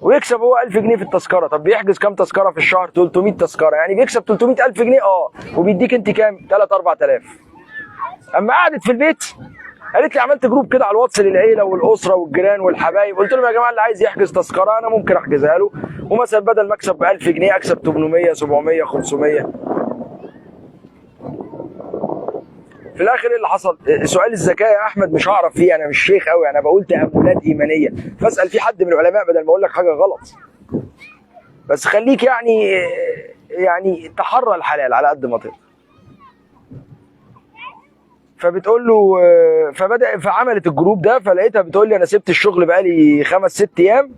ويكسب هو 1000 جنيه في التذكره. طب بيحجز كام تذكره في الشهر؟ 300 تذكره، يعني بيكسب 300000 جنيه. وبيديك انت كام؟ 3 4000. اما قعدت في البيت قالت لي عملت جروب كده على الواتس للعيله والاسره والجيران والحبايب، قلت لهم يا جماعه اللي عايز يحجز تذكره انا ممكن احجزها له، ومثلا بدل ما اكسب ب 1000 جنيه اكسب 800 700 500. في الاخر ايه اللي حصل؟ سؤال الزكاه يا احمد مش هعرف فيه، انا مش شيخ قوي، انا بقول تاملات ايمانيه، فاسال في حد من العلماء بدل ما اقول لك حاجه غلط. بس خليك يعني تحرى الحلال على قد ما تقدر. فبتقول له فعملت الجروب ده، فلقيتها بتقول لي انا سبت الشغل بقالي 5 6 ايام،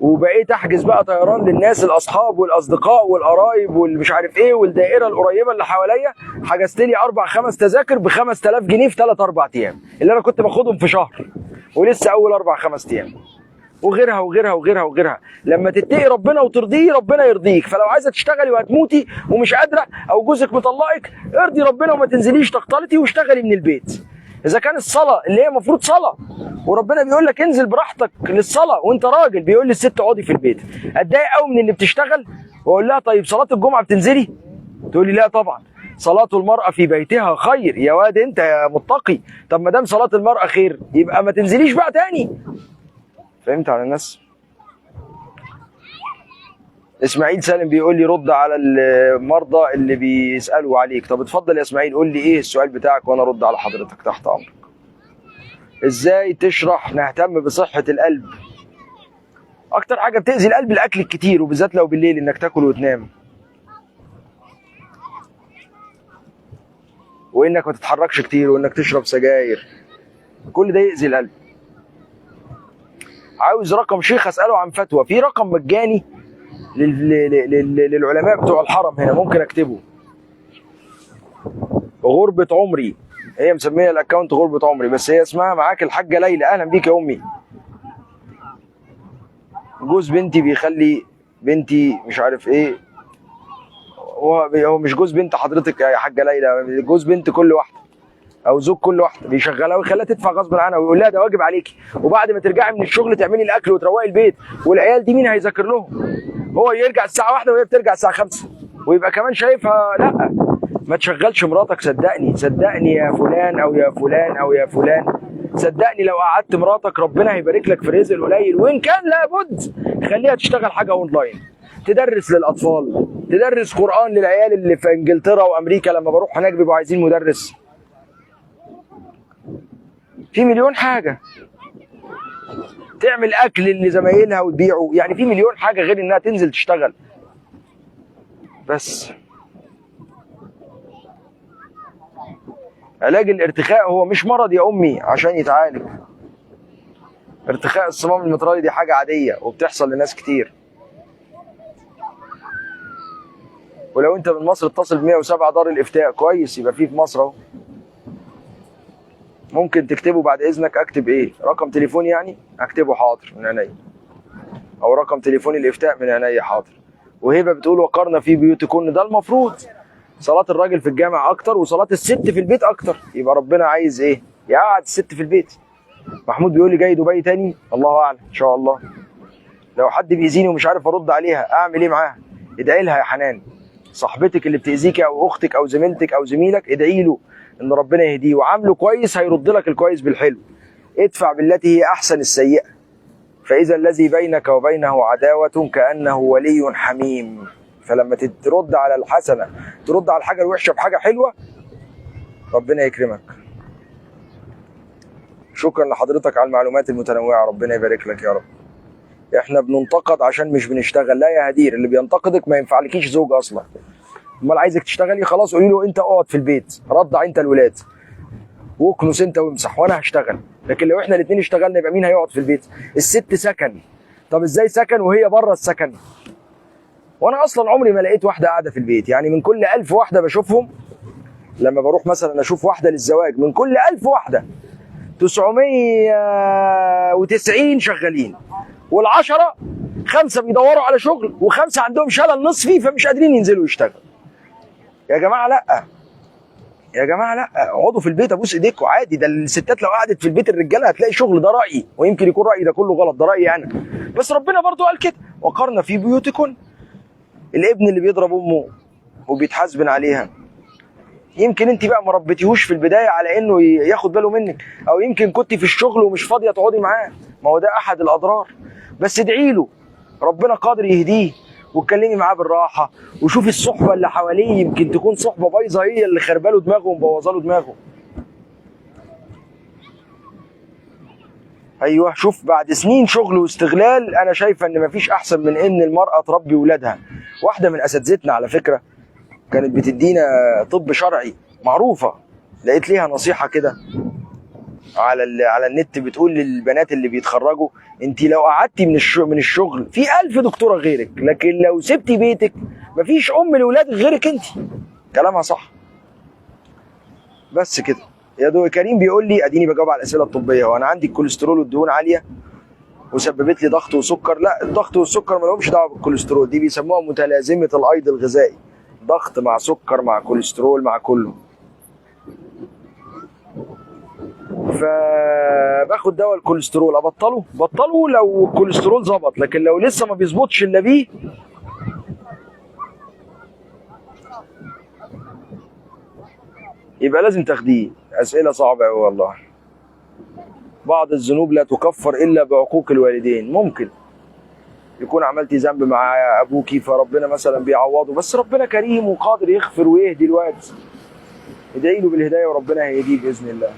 وبقيت احجز بقى طيران للناس، الاصحاب والاصدقاء والقرايب والمش عارف ايه والدائره القريبه اللي حواليا. حجزت لي 4 5 تذاكر ب 5000 جنيه في 3 4 ايام اللي انا كنت باخدهم في شهر، ولسه اول 4 5 ايام، وغيرها وغيرها وغيرها وغيرها. لما تتقي ربنا وترضيه ربنا يرضيك. فلو عايزه تشتغلي وهتموتي ومش قادره او جوزك مطلقك، ارضي ربنا وما تنزليش تختلطي واشتغلي من البيت. اذا كان الصلاه اللي هي المفروض صلاه وربنا بيقول لك انزل براحتك للصلاه، وانت راجل بيقول للست اقعدي في البيت، اتضايق قوي من اللي بتشتغل واقول لها طيب صلاه الجمعه بتنزلي؟ تقول لي لا طبعا، صلاه المراه في بيتها خير. يا واد انت يا متقي، طب ما دام صلاه المراه خير يبقى ما تنزليش بقى تاني. فهمت على الناس؟ اسماعيل سالم بيقول لي رد على المرضى اللي بيسالوا عليك. طب اتفضل يا اسماعيل قول لي ايه السؤال بتاعك وانا ارد على حضرتك، تحت امرك. ازاي تشرح نهتم بصحه القلب؟ اكتر حاجه بتاذي القلب الاكل الكتير، وبالذات لو بالليل انك تاكل وتنام، وانك ما تتحركش كتير، وانك تشرب سجاير، كل ده يأذي القلب. عاوز رقم شيخ اساله عن فتوى، في رقم مجاني للعلماء بتوع الحرم هنا ممكن اكتبه. غربة عمري، هي مسميه الاكونت غربة عمري، بس هي اسمها معاك الحاجة ليلى. اهلا بيك يا امي. جوز بنتي بيخلي بنتي مش عارف ايه، هو مش جوز بنت حضرتك يا حاجة ليلى، جوز بنت كل واحدة او زوج كل واحده بيشغلها ويخليها تدفع غصب عنها، ويقول لها ده واجب عليكي، وبعد ما ترجعي من الشغل تعملي الاكل وتروقي البيت، والعيال دي مين هيذاكر لهم؟ هو يرجع الساعه 1 وهي بترجع الساعه 5، ويبقى كمان شايفها. لا، ما تشغلش مراتك، صدقني صدقني يا فلان او يا فلان او يا فلان، صدقني لو قعدت مراتك ربنا هيبارك لك في الرزق القليل، وان كان لابد خليها تشتغل حاجه اونلاين، تدرس للاطفال، تدرس قران للعيال اللي في انجلترا وامريكا، لما بروح هناك بيبقوا عايزين مدرس. في مليون حاجه، تعمل اكل لزمايلها وتبيعه، يعني في مليون حاجه غير انها تنزل تشتغل. بس علاج الارتخاء هو مش مرض يا امي عشان يتعالج. ارتخاء الصمام المترالي دي حاجه عاديه وبتحصل لناس كتير. ولو انت من مصر اتصل ب 107 دار الافتاء، كويس، يبقى في مصر اهو. ممكن تكتبه بعد اذنك؟ اكتب ايه؟ رقم تليفون يعني؟ اكتبه حاضر من عينيا، او رقم تليفون الافتاء من عينيا حاضر. وهبه بتقول وقرنا في بيوتكن، ده المفروض صلاه الراجل في الجامع اكتر وصلاه الست في البيت اكتر، يبقى ربنا عايز ايه؟ يقعد الست في البيت. محمود بيقول لي جاي دبي تاني، الله اعلم ان شاء الله. لو حد بيأذيني ومش عارف ارد عليها اعمل ايه معاها؟ ادعي لها يا حنان، صاحبتك اللي بتأذيكي او اختك او زميلتك او زميلك، ادعي له ان ربنا يهديه وعامله كويس، هيرد لك الكويس بالحلو. ادفع بالتي هي احسن السيئه، فاذا الذي بينك وبينه عداوه كانه ولي حميم. فلما ترد على الحسنه، ترد على الحاجه الوحشه بحاجه حلوه، ربنا يكرمك. شكرا لحضرتك على المعلومات المتنوعه، ربنا يبارك لك يا رب. احنا بننتقد عشان مش بنشتغل. لا يا هدير، اللي بينتقدك ما ينفعلكيش زوج اصلا. امال عايزك تشتغلي؟ خلاص قولي له انت اقعد في البيت، رضع انت الولاد واكنس انت وامسح وانا هشتغل. لكن لو احنا الاثنين اشتغلنا يبقى مين هيقعد في البيت؟ الست سكن. طب ازاي سكن وهي بره السكن؟ وانا اصلا عمري ما لقيت واحده قاعده في البيت. يعني من كل 1000 واحده بشوفهم، لما بروح مثلا اشوف واحده للزواج، من كل 1000 واحده 990 شغالين، والعشرة 5 بيدوروا على شغل و5 عندهم شلل نصفي فمش قادرين ينزلوا يشتغلوا. يا جماعه لا، يا جماعه لا، اقعدوا في البيت، ابوس ايديكم عادي. ده الستات لو قعدت في البيت الرجاله هتلاقي شغل. ده رايي، ويمكن يكون رايي ده كله غلط، ده رايي انا، بس ربنا برضو قال كده وقرنا في بيوتكن. الابن اللي بيضرب امه وبيتحاسبن عليها، يمكن انت بقى ما ربيتيهوش في البدايه على انه ياخد باله منك، او يمكن كنت في الشغل ومش فاضيه تقعدي معاه، ما هو ده احد الاضرار. بس ادعي له، ربنا قادر يهديه، واتكلمي معاه بالراحه، وشوفي الصحبه اللي حواليه، يمكن تكون صحبه بايظه هي اللي خرباله دماغه ومبوظه له دماغه. ايوه، شوف، بعد سنين شغل واستغلال انا شايفه ان مفيش احسن من ان المراه تربي ولادها. واحده من اساتذتنا على فكره كانت بتدينا طب شرعي معروفه، لقيت ليها نصيحه كده على النت، بتقول للبنات اللي بيتخرجوا انت لو قعدتي من الشغل في 1000 دكتوره غيرك، لكن لو سبتي بيتك مفيش ام لاولادك غيرك انت. كلامها صح. بس كده يا دو كريم بيقول لي اديني بجاوب على الاسئله الطبيه، وانا عندي الكوليسترول والدهون عاليه وسببت لي ضغط وسكر. لا، الضغط والسكر ما لهمش دعوه بالكوليسترول، دي بيسموها متلازمه الايض الغذائي، ضغط مع سكر مع كوليسترول مع كله. فباخد دواء الكوليسترول، ابطله لو الكوليسترول ظبط، لكن لو لسه ما بيظبطش الا بيه يبقى لازم تاخديه. اسئله صعبه قوي والله. بعض الذنوب لا تكفر الا بعقوق الوالدين. ممكن يكون عملتي ذنب مع ابوكي فربنا مثلا بيعوضه، بس ربنا كريم وقادر يغفر ويهدي الواد. ادعي له بالهدايه وربنا هيهديه باذن الله.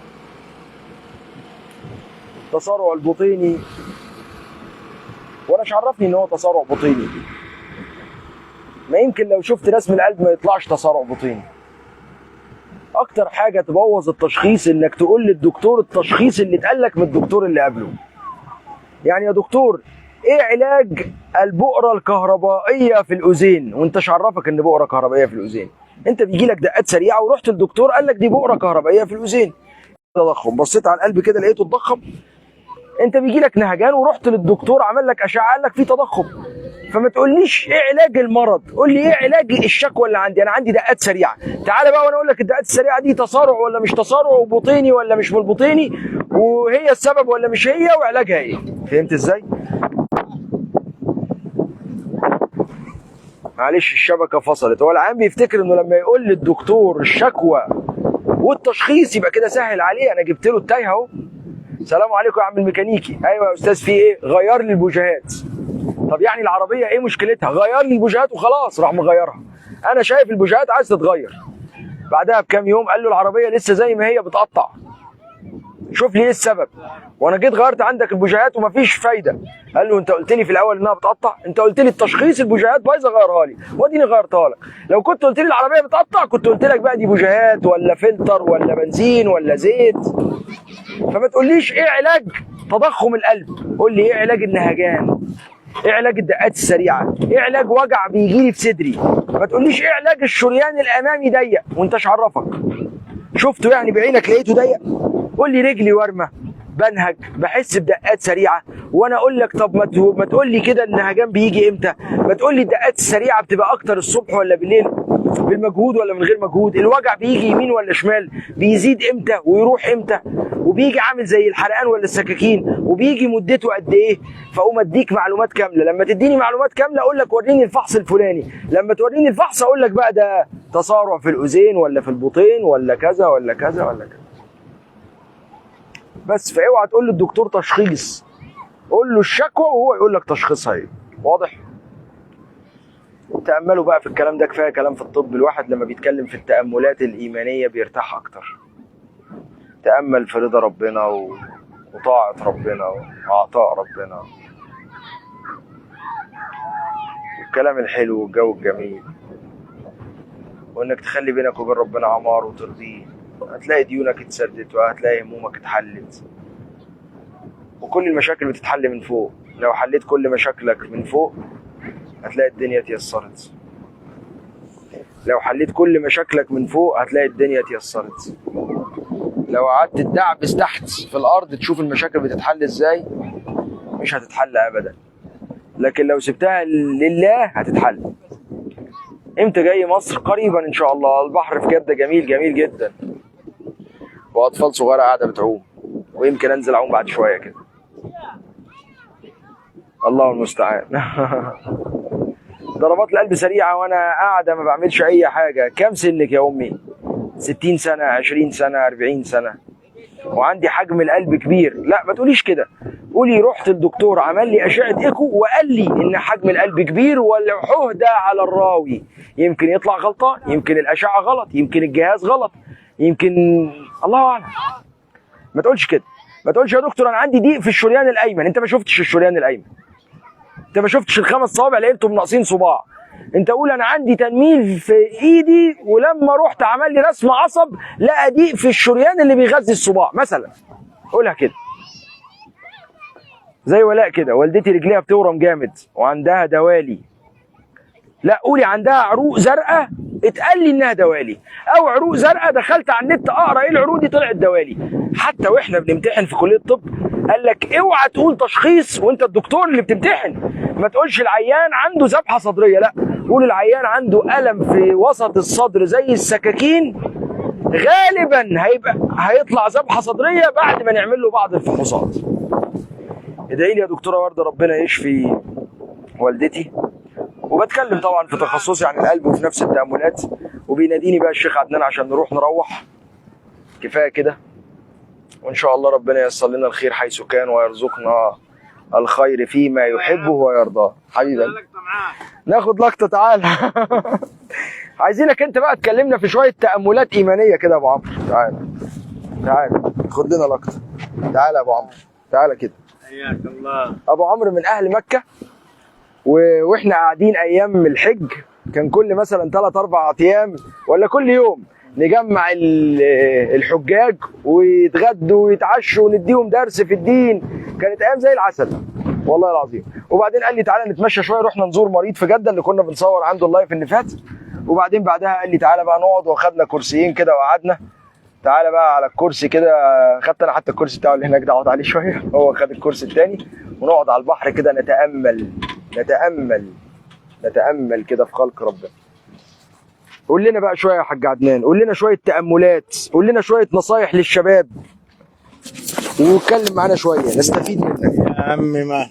تصارع البطيني، وانا مش عرفني ان هو تصارع بطيني؟ ما يمكن لو شفت رسم القلب ما يطلعش تصارع بطيني. اكتر حاجه تبوظ التشخيص انك تقول للدكتور التشخيص اللي اتقال لك من الدكتور اللي قبله. يعني يا دكتور ايه علاج البؤره الكهربائيه في الاذين؟ وانت مش عرفك ان بؤره كهربائيه في الاذين؟ انت بيجي لك دقات سريعه ورحت للدكتور قال لك دي بؤره كهربائيه في الاذين. تضخم، بصيت على القلب كده لقيته اتضخم. انت بيجي لك نهجان ورحت للدكتور عمل لك اشعه قال لك في تضخم. فما تقوليش ايه علاج المرض، قول لي ايه علاج الشكوى اللي عندي. انا عندي دقات سريعه، تعالى بقى وانا اقول لك الدقات السريعه دي تصارع ولا مش تصارع، وبطيني ولا مش بالبطيني، وهي السبب ولا مش هي، وعلاجها ايه. فهمت ازاي؟ معلش الشبكه فصلت. هو العيان بيفتكر انه لما يقول للدكتور الشكوى والتشخيص يبقى كده سهل عليه، انا جبت له التايه اهو. سلام عليكم يا عم الميكانيكي. ايوه يا استاذ في ايه؟ غير لي البوجيهات. طب يعني العربيه ايه مشكلتها؟ غير لي البوجيهات وخلاص. راح مغيرها. انا شايف البوجيهات عايز تتغير. بعدها بكام يوم قال له العربيه لسه زي ما هي بتقطع، شوف لي ايه السبب. وانا جيت غيرت عندك البوجيهات ومفيش فايده. قال له انت قلت لي في الاول انها بتقطع، انت قلت لي التشخيص البوجيهات بايظه غيرها لي، واديني غيرتها لك. لو كنت قلت لي العربيه بتقطع كنت قلت لك بقى دي بوجيهات ولا فلتر ولا بنزين ولا زيت. فما تقوليش ايه علاج تضخم القلب، قول لي ايه علاج النهجان، ايه علاج الدقات السريعه، ايه علاج وجع بيجي لي في صدري. ما تقوليش ايه علاج الشريان الامامي ضيق وانتش عرفك شفته يعني بعينك لقيته ضيق. قول لي رجلي ورمه، بنهج، بحس بدقات سريعه، وانا اقول لك طب ما تقول لي كده النهجان بيجي امتى؟ ما تقول لي الدقات السريعه بتبقى اكتر الصبح ولا بالليل، بالمجهود ولا من غير مجهود، الوجع بيجي يمين ولا شمال، بيزيد امتى ويروح امتى، وبيجي عامل زي الحرقان ولا السكاكين، وبيجي مدته قد ايه. فاقوم اديك معلومات كامله. لما تديني معلومات كامله اقول لك وريني الفحص الفلاني، لما توريني الفحص اقول لك بقى ده تصارع في الاذين ولا في البطين ولا كذا ولا كذا ولا كذا. بس فاوعى تقول للدكتور تشخيص، قول له الشكوى وهو يقول لك تشخيصها ايه. واضح؟ تأملوا بقى في الكلام ده، كفايه كلام في الطب. الواحد لما بيتكلم في التأملات الإيمانية بيرتاح أكتر. تأمل في رضا ربنا وطاعة ربنا وعطاء ربنا والكلام الحلو والجو الجميل، وإنك تخلي بينك وبين ربنا عمار وترضيه. هتلاقي ديونك اتسدت وهتلاقي همومك اتحلت، وكل المشاكل بتتحل من فوق. لو حليت كل مشاكلك من فوق هتلاقي الدنيا اتيسرت. لو حليت كل مشاكلك من فوق هتلاقي الدنيا اتيسرت. لو قعدت تدعبس تحت في الارض تشوف المشاكل بتتحل ازاي، مش هتتحل ابدا. لكن لو سبتها لله هتتحل. امتى جاي مصر؟ قريبا ان شاء الله. البحر في جدة جميل جميل جدا، واطفال صغيره قاعده بتعوم، ويمكن انزل اعوم بعد شويه كده. الله المستعان. ضربات القلب سريعه وانا قاعده ما بعملش اي حاجه. كام سنك يا امي؟ 60 سنه، 20 سنه، 40 سنه، وعندي حجم القلب كبير. لا ما تقوليش كده، قولي رحت الدكتور عمل لي اشعه ايكو وقال لي ان حجم القلب كبير والعهده على الراوي. يمكن يطلع غلطان، يمكن الاشعه غلط، يمكن الجهاز غلط، يمكن الله اعلم. ما تقولش كده. ما تقولش يا دكتور انا عندي ضيق في الشريان الايمن. انت ما شفتش الشريان الايمن، انت ما شفتش الخمس صوابع لقيتهم ناقصين صباع. انت قول انا عندي تنميل في ايدي ولما رحت عمل لي رسم عصب لقى ضيق في الشريان اللي بيغذي الصباع مثلا. قولها كده. زي ولاء كده، والدتي رجليها بتورم جامد وعندها دوالي. لا قولي عندها عروق زرقاء اتقال لي انها دوالي، او عروق زرقاء دخلت على النت اقرا ايه العروق دي طلعت دوالي. حتى واحنا بنمتحن في كليه الطب قال لك اوعى تقول تشخيص وانت الدكتور اللي بتمتحن. ما تقولش العيان عنده ذبحه صدريه، لا قول العيان عنده الم في وسط الصدر زي السكاكين، غالبا هيطلع ذبحه صدريه بعد ما نعمل له بعض الفحوصات. ادعي لي يا دكتوره ورده ربنا يشفي والدتي. وبتكلم طبعا في تخصصي عن القلب وفي نفس التأملات، وبيناديني بقى الشيخ عدنان عشان نروح. كفايه كده، وان شاء الله ربنا ييسر لنا الخير حيث كان ويرزقنا الخير فيما يحبه ويرضاه. حبيبي ناخد لقطه، تعالى. عايزينك انت بقى تكلمنا في شويه تأملات ايمانيه كده يا ابو عمرو. تعالى خد لنا لقطه. تعالى يا ابو عمرو، تعالى كده. حياك الله. ابو عمرو من اهل مكه، واحنا قاعدين ايام الحج كان كل مثلا 3-4 ايام ولا كل يوم نجمع الحجاج ويتغدوا ويتعشوا ونديهم درس في الدين. كانت ايام زي العسل والله العظيم. وبعدين قال لي تعالى نتمشى شويه، رحنا نزور مريض في جده اللي كنا بنصور عنده اللايف اللي فات. وبعدين بعدها قال لي تعالى بقى نقعد، واخدنا كرسيين كده وقعدنا. تعالى بقى على الكرسي كده، خدت انا حتى الكرسي بتاعه اللي هناك ده اقعد عليه شويه، هو خد الكرسي الثاني، ونقعد على البحر كده نتأمل كده في خلق ربنا. قول لنا بقى شويه يا حاج عدنان، قول لنا شويه تأملات، قول لنا شويه نصايح للشباب، واتكلم معانا شويه نستفيد منك. يا عمي ما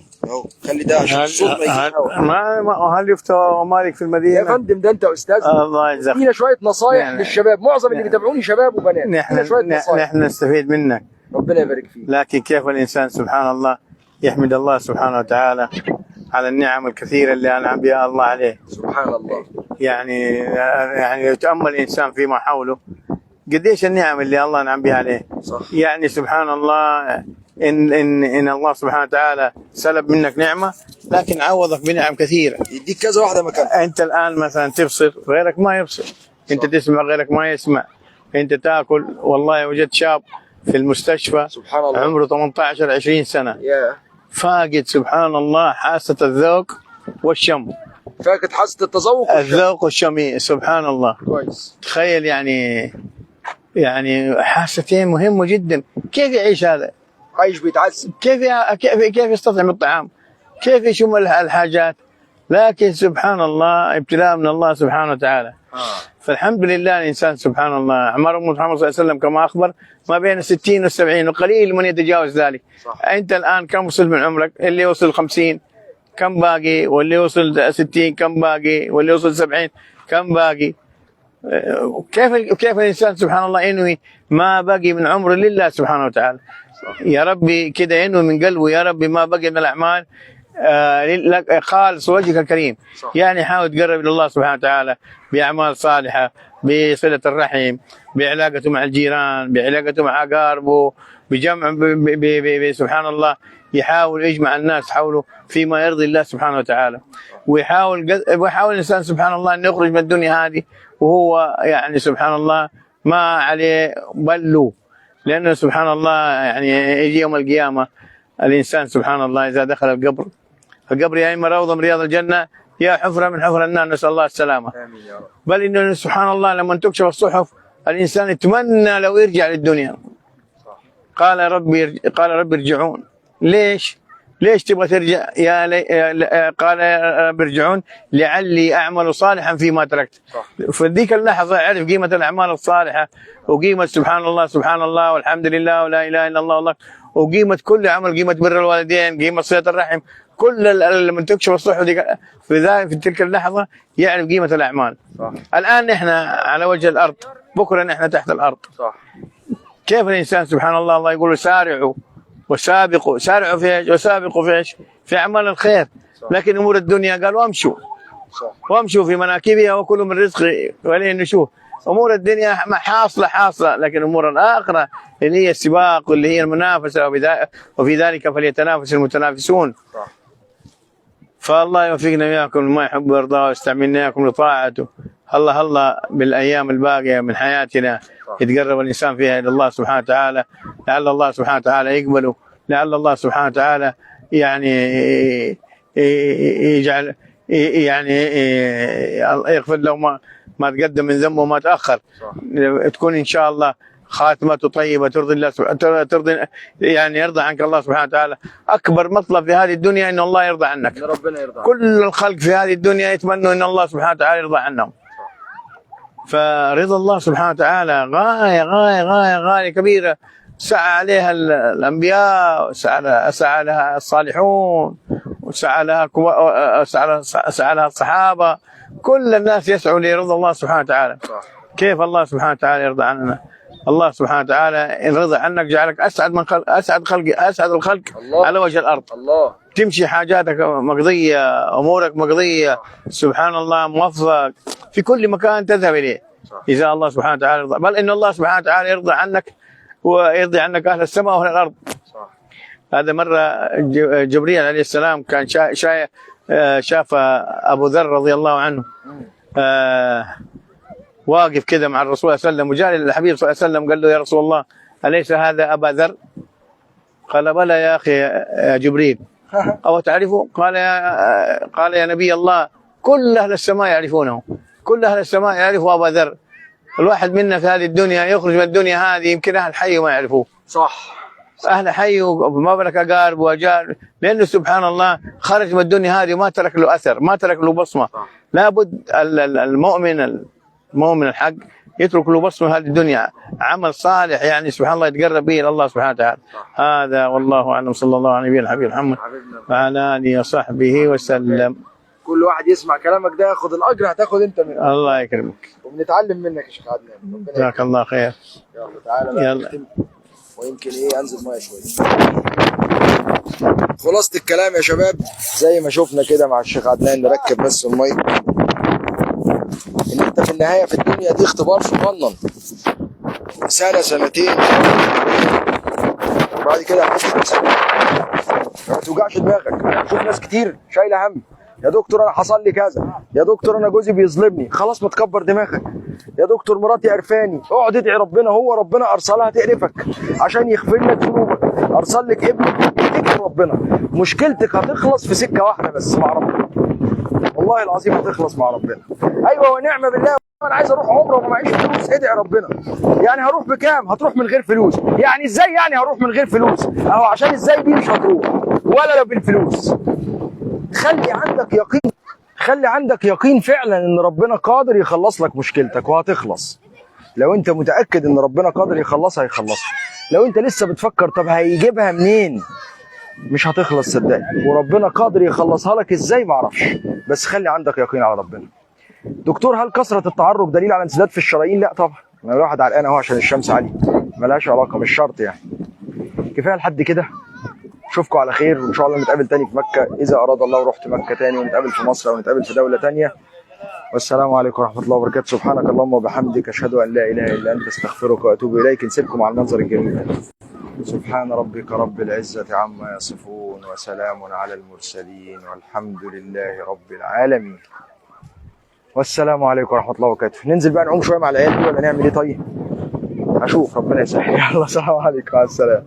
خلي ده عشان الصوت ما يجيش هوا. هل يفتى مالك في المدينه؟ يا فندم ده انت استاذ. الله يجزاك. ادينا شويه نصايح للشباب، معظم اللي بيتابعوني شباب وبنات. نحن نستفيد منك. ربنا يبارك فيك. لكن كيف الإنسان سبحان الله يحمد الله سبحانه وتعالى على النعم الكثيرة اللي أنعم بها الله عليه. سبحان الله. يعني يتأمل الإنسان فيما حوله قديش النعم اللي الله أنعم بها عليه. صح. يعني سبحان الله إن الله سبحانه وتعالى سلب منك نعمة لكن عوضك بنعم كثيرة. يديك كذا واحدة مكان. أنت الآن مثلا تبصر غيرك ما يبصر، أنت تسمع غيرك ما يسمع، أنت تأكل. والله وجدت شاب في المستشفى سبحان الله عمره 18-20 سنة يا فاقد سبحان الله حاسة الذوق والشم. فاكت حاسة التذوق الذوق والشم سبحان الله. كويس. تخيل يعني حاستين مهمة جدا. كيف يعيش هذا؟ عايش بيتعذب. كيف يستطعم الطعام؟ كيف يشم الحاجات؟ لكن سبحان الله ابتلاء من الله سبحانه وتعالى. فالحمد لله الإنسان سبحان الله أعمار محمد صلى الله عليه وسلم كما أخبر ما بين 60 و70 وقليل من يتجاوز ذلك. صح. أنت الآن كم وصل من عمرك؟ اللي وصل 50 كم باقي؟ واللي وصل 60 كم باقي؟ واللي وصل 70 كم باقي؟ كيف الإنسان سبحان الله ينوي ما بقي من عمره لله سبحانه وتعالى. يا ربي كده ينوي من قلبه يا ربي ما بقي من الأعمال خالص وجهك الكريم. صح. يعني حاول تقرب الى الله سبحانه وتعالى باعمال صالحه، بصله الرحم، بعلاقته مع الجيران، بعلاقته مع اقاربه، بجمع سبحان الله يحاول يجمع الناس حوله فيما يرضي الله سبحانه وتعالى. ويحاول الانسان سبحان الله ان يخرج من الدنيا هذه وهو يعني سبحان الله ما عليه بلو. لانه سبحان الله يعني يجي يوم القيامه الانسان سبحان الله اذا دخل القبر يا اما روضه من رياض الجنه يا حفره من حفر النار، نسال الله السلامه. آمين يا رب. بل انه سبحان الله لما تكشف الصحف الانسان يتمنى لو يرجع للدنيا. صح. قال ربي ارجعون. ليش تبغى ترجع قال يا رب ارجعون لعلي اعمل صالحا فيما تركت. صح. في ذيك اللحظه عرف قيمه الاعمال الصالحه وقيمه سبحان الله والحمد لله ولا اله الا الله والله، وقيمه كل عمل، قيمه بر الوالدين، قيمه صله الرحم، كل لما تكشف الصحف في تلك اللحظه يعرف قيمه الاعمال. صح. الان احنا على وجه الارض، بكره نحن تحت الارض. صح. كيف الانسان سبحان الله يقول سارعوا وسابقوا، سارعوا في ايش؟ وسابقوا في ايش؟ في اعمال الخير. صح. لكن امور الدنيا قال وامشوا. صح. وامشوا في مناكبها وكلوا من رزق واليه النشور. امور الدنيا حاصله، لكن امور الاخره اللي هي السباق واللي هي المنافسه وفي ذلك فليتنافس المتنافسون. صح. فالله يوفقنا وياكم لما يحب ويرضاه ويستعملنا اياكم لطاعته. الله بالايام الباقيه من حياتنا يتقرب الانسان فيها الى الله سبحانه وتعالى، لعل الله سبحانه وتعالى يقبله، لعل الله سبحانه وتعالى يعني يجعل يعني يغفر له ما تقدم من ذنبه وما تاخر. صح. تكون ان شاء الله خاتمته طيبه ترضي الله ترضي يعني يرضى عنك الله سبحانه وتعالى. اكبر مطلب في هذه الدنيا ان الله يرضى عنك. ربنا يرضى عنك. كل الخلق في هذه الدنيا يتمنوا ان الله سبحانه وتعالى يرضى عنهم. فرضا الله سبحانه وتعالى غايه كبيره سعى عليها الانبياء، سعى لها الصالحون، وسعى لها الصحابه. كل الناس يسعوا لرضا الله سبحانه وتعالى. صح. كيف الله سبحانه وتعالى يرضى عننا؟ الله سبحانه وتعالى ان رضى عنك جعلك اسعد الخلق الله. على وجه الارض. الله. تمشي حاجاتك مقضيه، امورك مقضيه، سبحان الله موفق في كل مكان تذهب اليه. صح. اذا الله سبحانه وتعالى يرضى، بل ان الله سبحانه وتعالى يرضى عنك ويرضي عنك اهل السماء واهل الارض. صح. هذا مره جبريل عليه السلام كان شاف ابو ذر رضي الله عنه واقف كذا مع الرسول صلى الله عليه وسلم، وجاء الحبيب صلى الله عليه وسلم قال له يا رسول الله اليس هذا ابا ذر؟ قال بلى يا اخي يا جبريل. أو تعرفه؟ قال يا نبي الله كل أهل السماء يعرفونه، كل أهل السماء يعرفوا أبا ذر. الواحد منا في هذه الدنيا يخرج من الدنيا هذه يمكن أهل حي ما يعرفوه. صح. أهل حي وما بالك أقارب وأجار، لأنه سبحان الله خرج من الدنيا هذه وما ترك له أثر، ما ترك له بصمة. لابد المؤمن الحق يترك له بصمه هذه الدنيا، عمل صالح يعني سبحان الله يتقرب به الى الله سبحانه وتعالى. هذا والله اعلم، صلى الله على نبينا الحبيب محمد وعلى اله وصحبه وسلم. كل واحد يسمع كلامك ده ياخذ الاجر، هتاخذ انت منه. الله يكرمك وبنتعلم منك يا شيخ عدنان. جزاك الله خير. يلا تعالى بقى. يلا. ويمكن ايه انزل ميه شويه. خلاصة الكلام يا شباب زي ما شفنا كده مع الشيخ عدنان، نركب بس الميه، ان انت في النهايه في الدنيا دي اختبار صغنن، سنه سنتين وبعد كده هتشوف. ما توجعش دماغك. انا بشوف ناس كتير شايله هم، يا دكتور انا حصل لي كذا، يا دكتور انا جوزي بيظلمني. خلاص ما تكبر دماغك. يا دكتور مراتي قرفاني. اقعد ادعي ربنا، هو ربنا ارسلها تقرفك عشان يغفر لك ذنوبك، ارسل لك ابنك يفتكر ربنا. مشكلتك هتخلص في سكه واحده بس مع ربنا، والله العظيم هتخلص مع ربنا. ايوه ونعم بالله. انا عايز اروح عمره وما معيش فلوس، ادعي ربنا. يعني هروح بكام؟ هتروح من غير فلوس. يعني ازاي يعني هروح من غير فلوس؟ اهو عشان ازاي دي مش هتروح ولا لو بالفلوس. خلي عندك يقين، خلي عندك يقين فعلا ان ربنا قادر يخلص لك مشكلتك وهتخلص. لو انت متاكد ان ربنا قادر يخلصها هيخلصها. لو انت لسه بتفكر طب هيجيبها منين، مش هتخلص صدقني. وربنا قادر يخلصها لك ازاي معرفش، بس خلي عندك يقين على ربنا. دكتور هل كثره التعرق دليل على انسداد في الشرايين؟ لا طبعا. انا الواحد عرقان اهو عشان الشمس عاليه، ملهاش علاقه، مش شرط يعني. كفايه لحد كده. اشوفكم على خير وان شاء الله نتقابل تاني في مكه اذا اراد الله، ورحت مكه تاني، ونتقابل في مصر او نتقابل في دوله تانيه. والسلام عليكم ورحمه الله وبركاته. سبحانك اللهم وبحمدك، اشهد ان لا اله الا انت، استغفرك واتوب اليك. نسيبكم على المنظر الجميل. سبحان ربك رب العزه عما يصفون، وسلام على المرسلين، والحمد لله رب العالمين. والسلام عليكم ورحمه الله وبركاته. ننزل بقى نعوم شويه مع العيال دي ولا نعمل ايه؟ طيب اشوف، ربنا يسهل. يلا سلام عليكم، مع السلامه.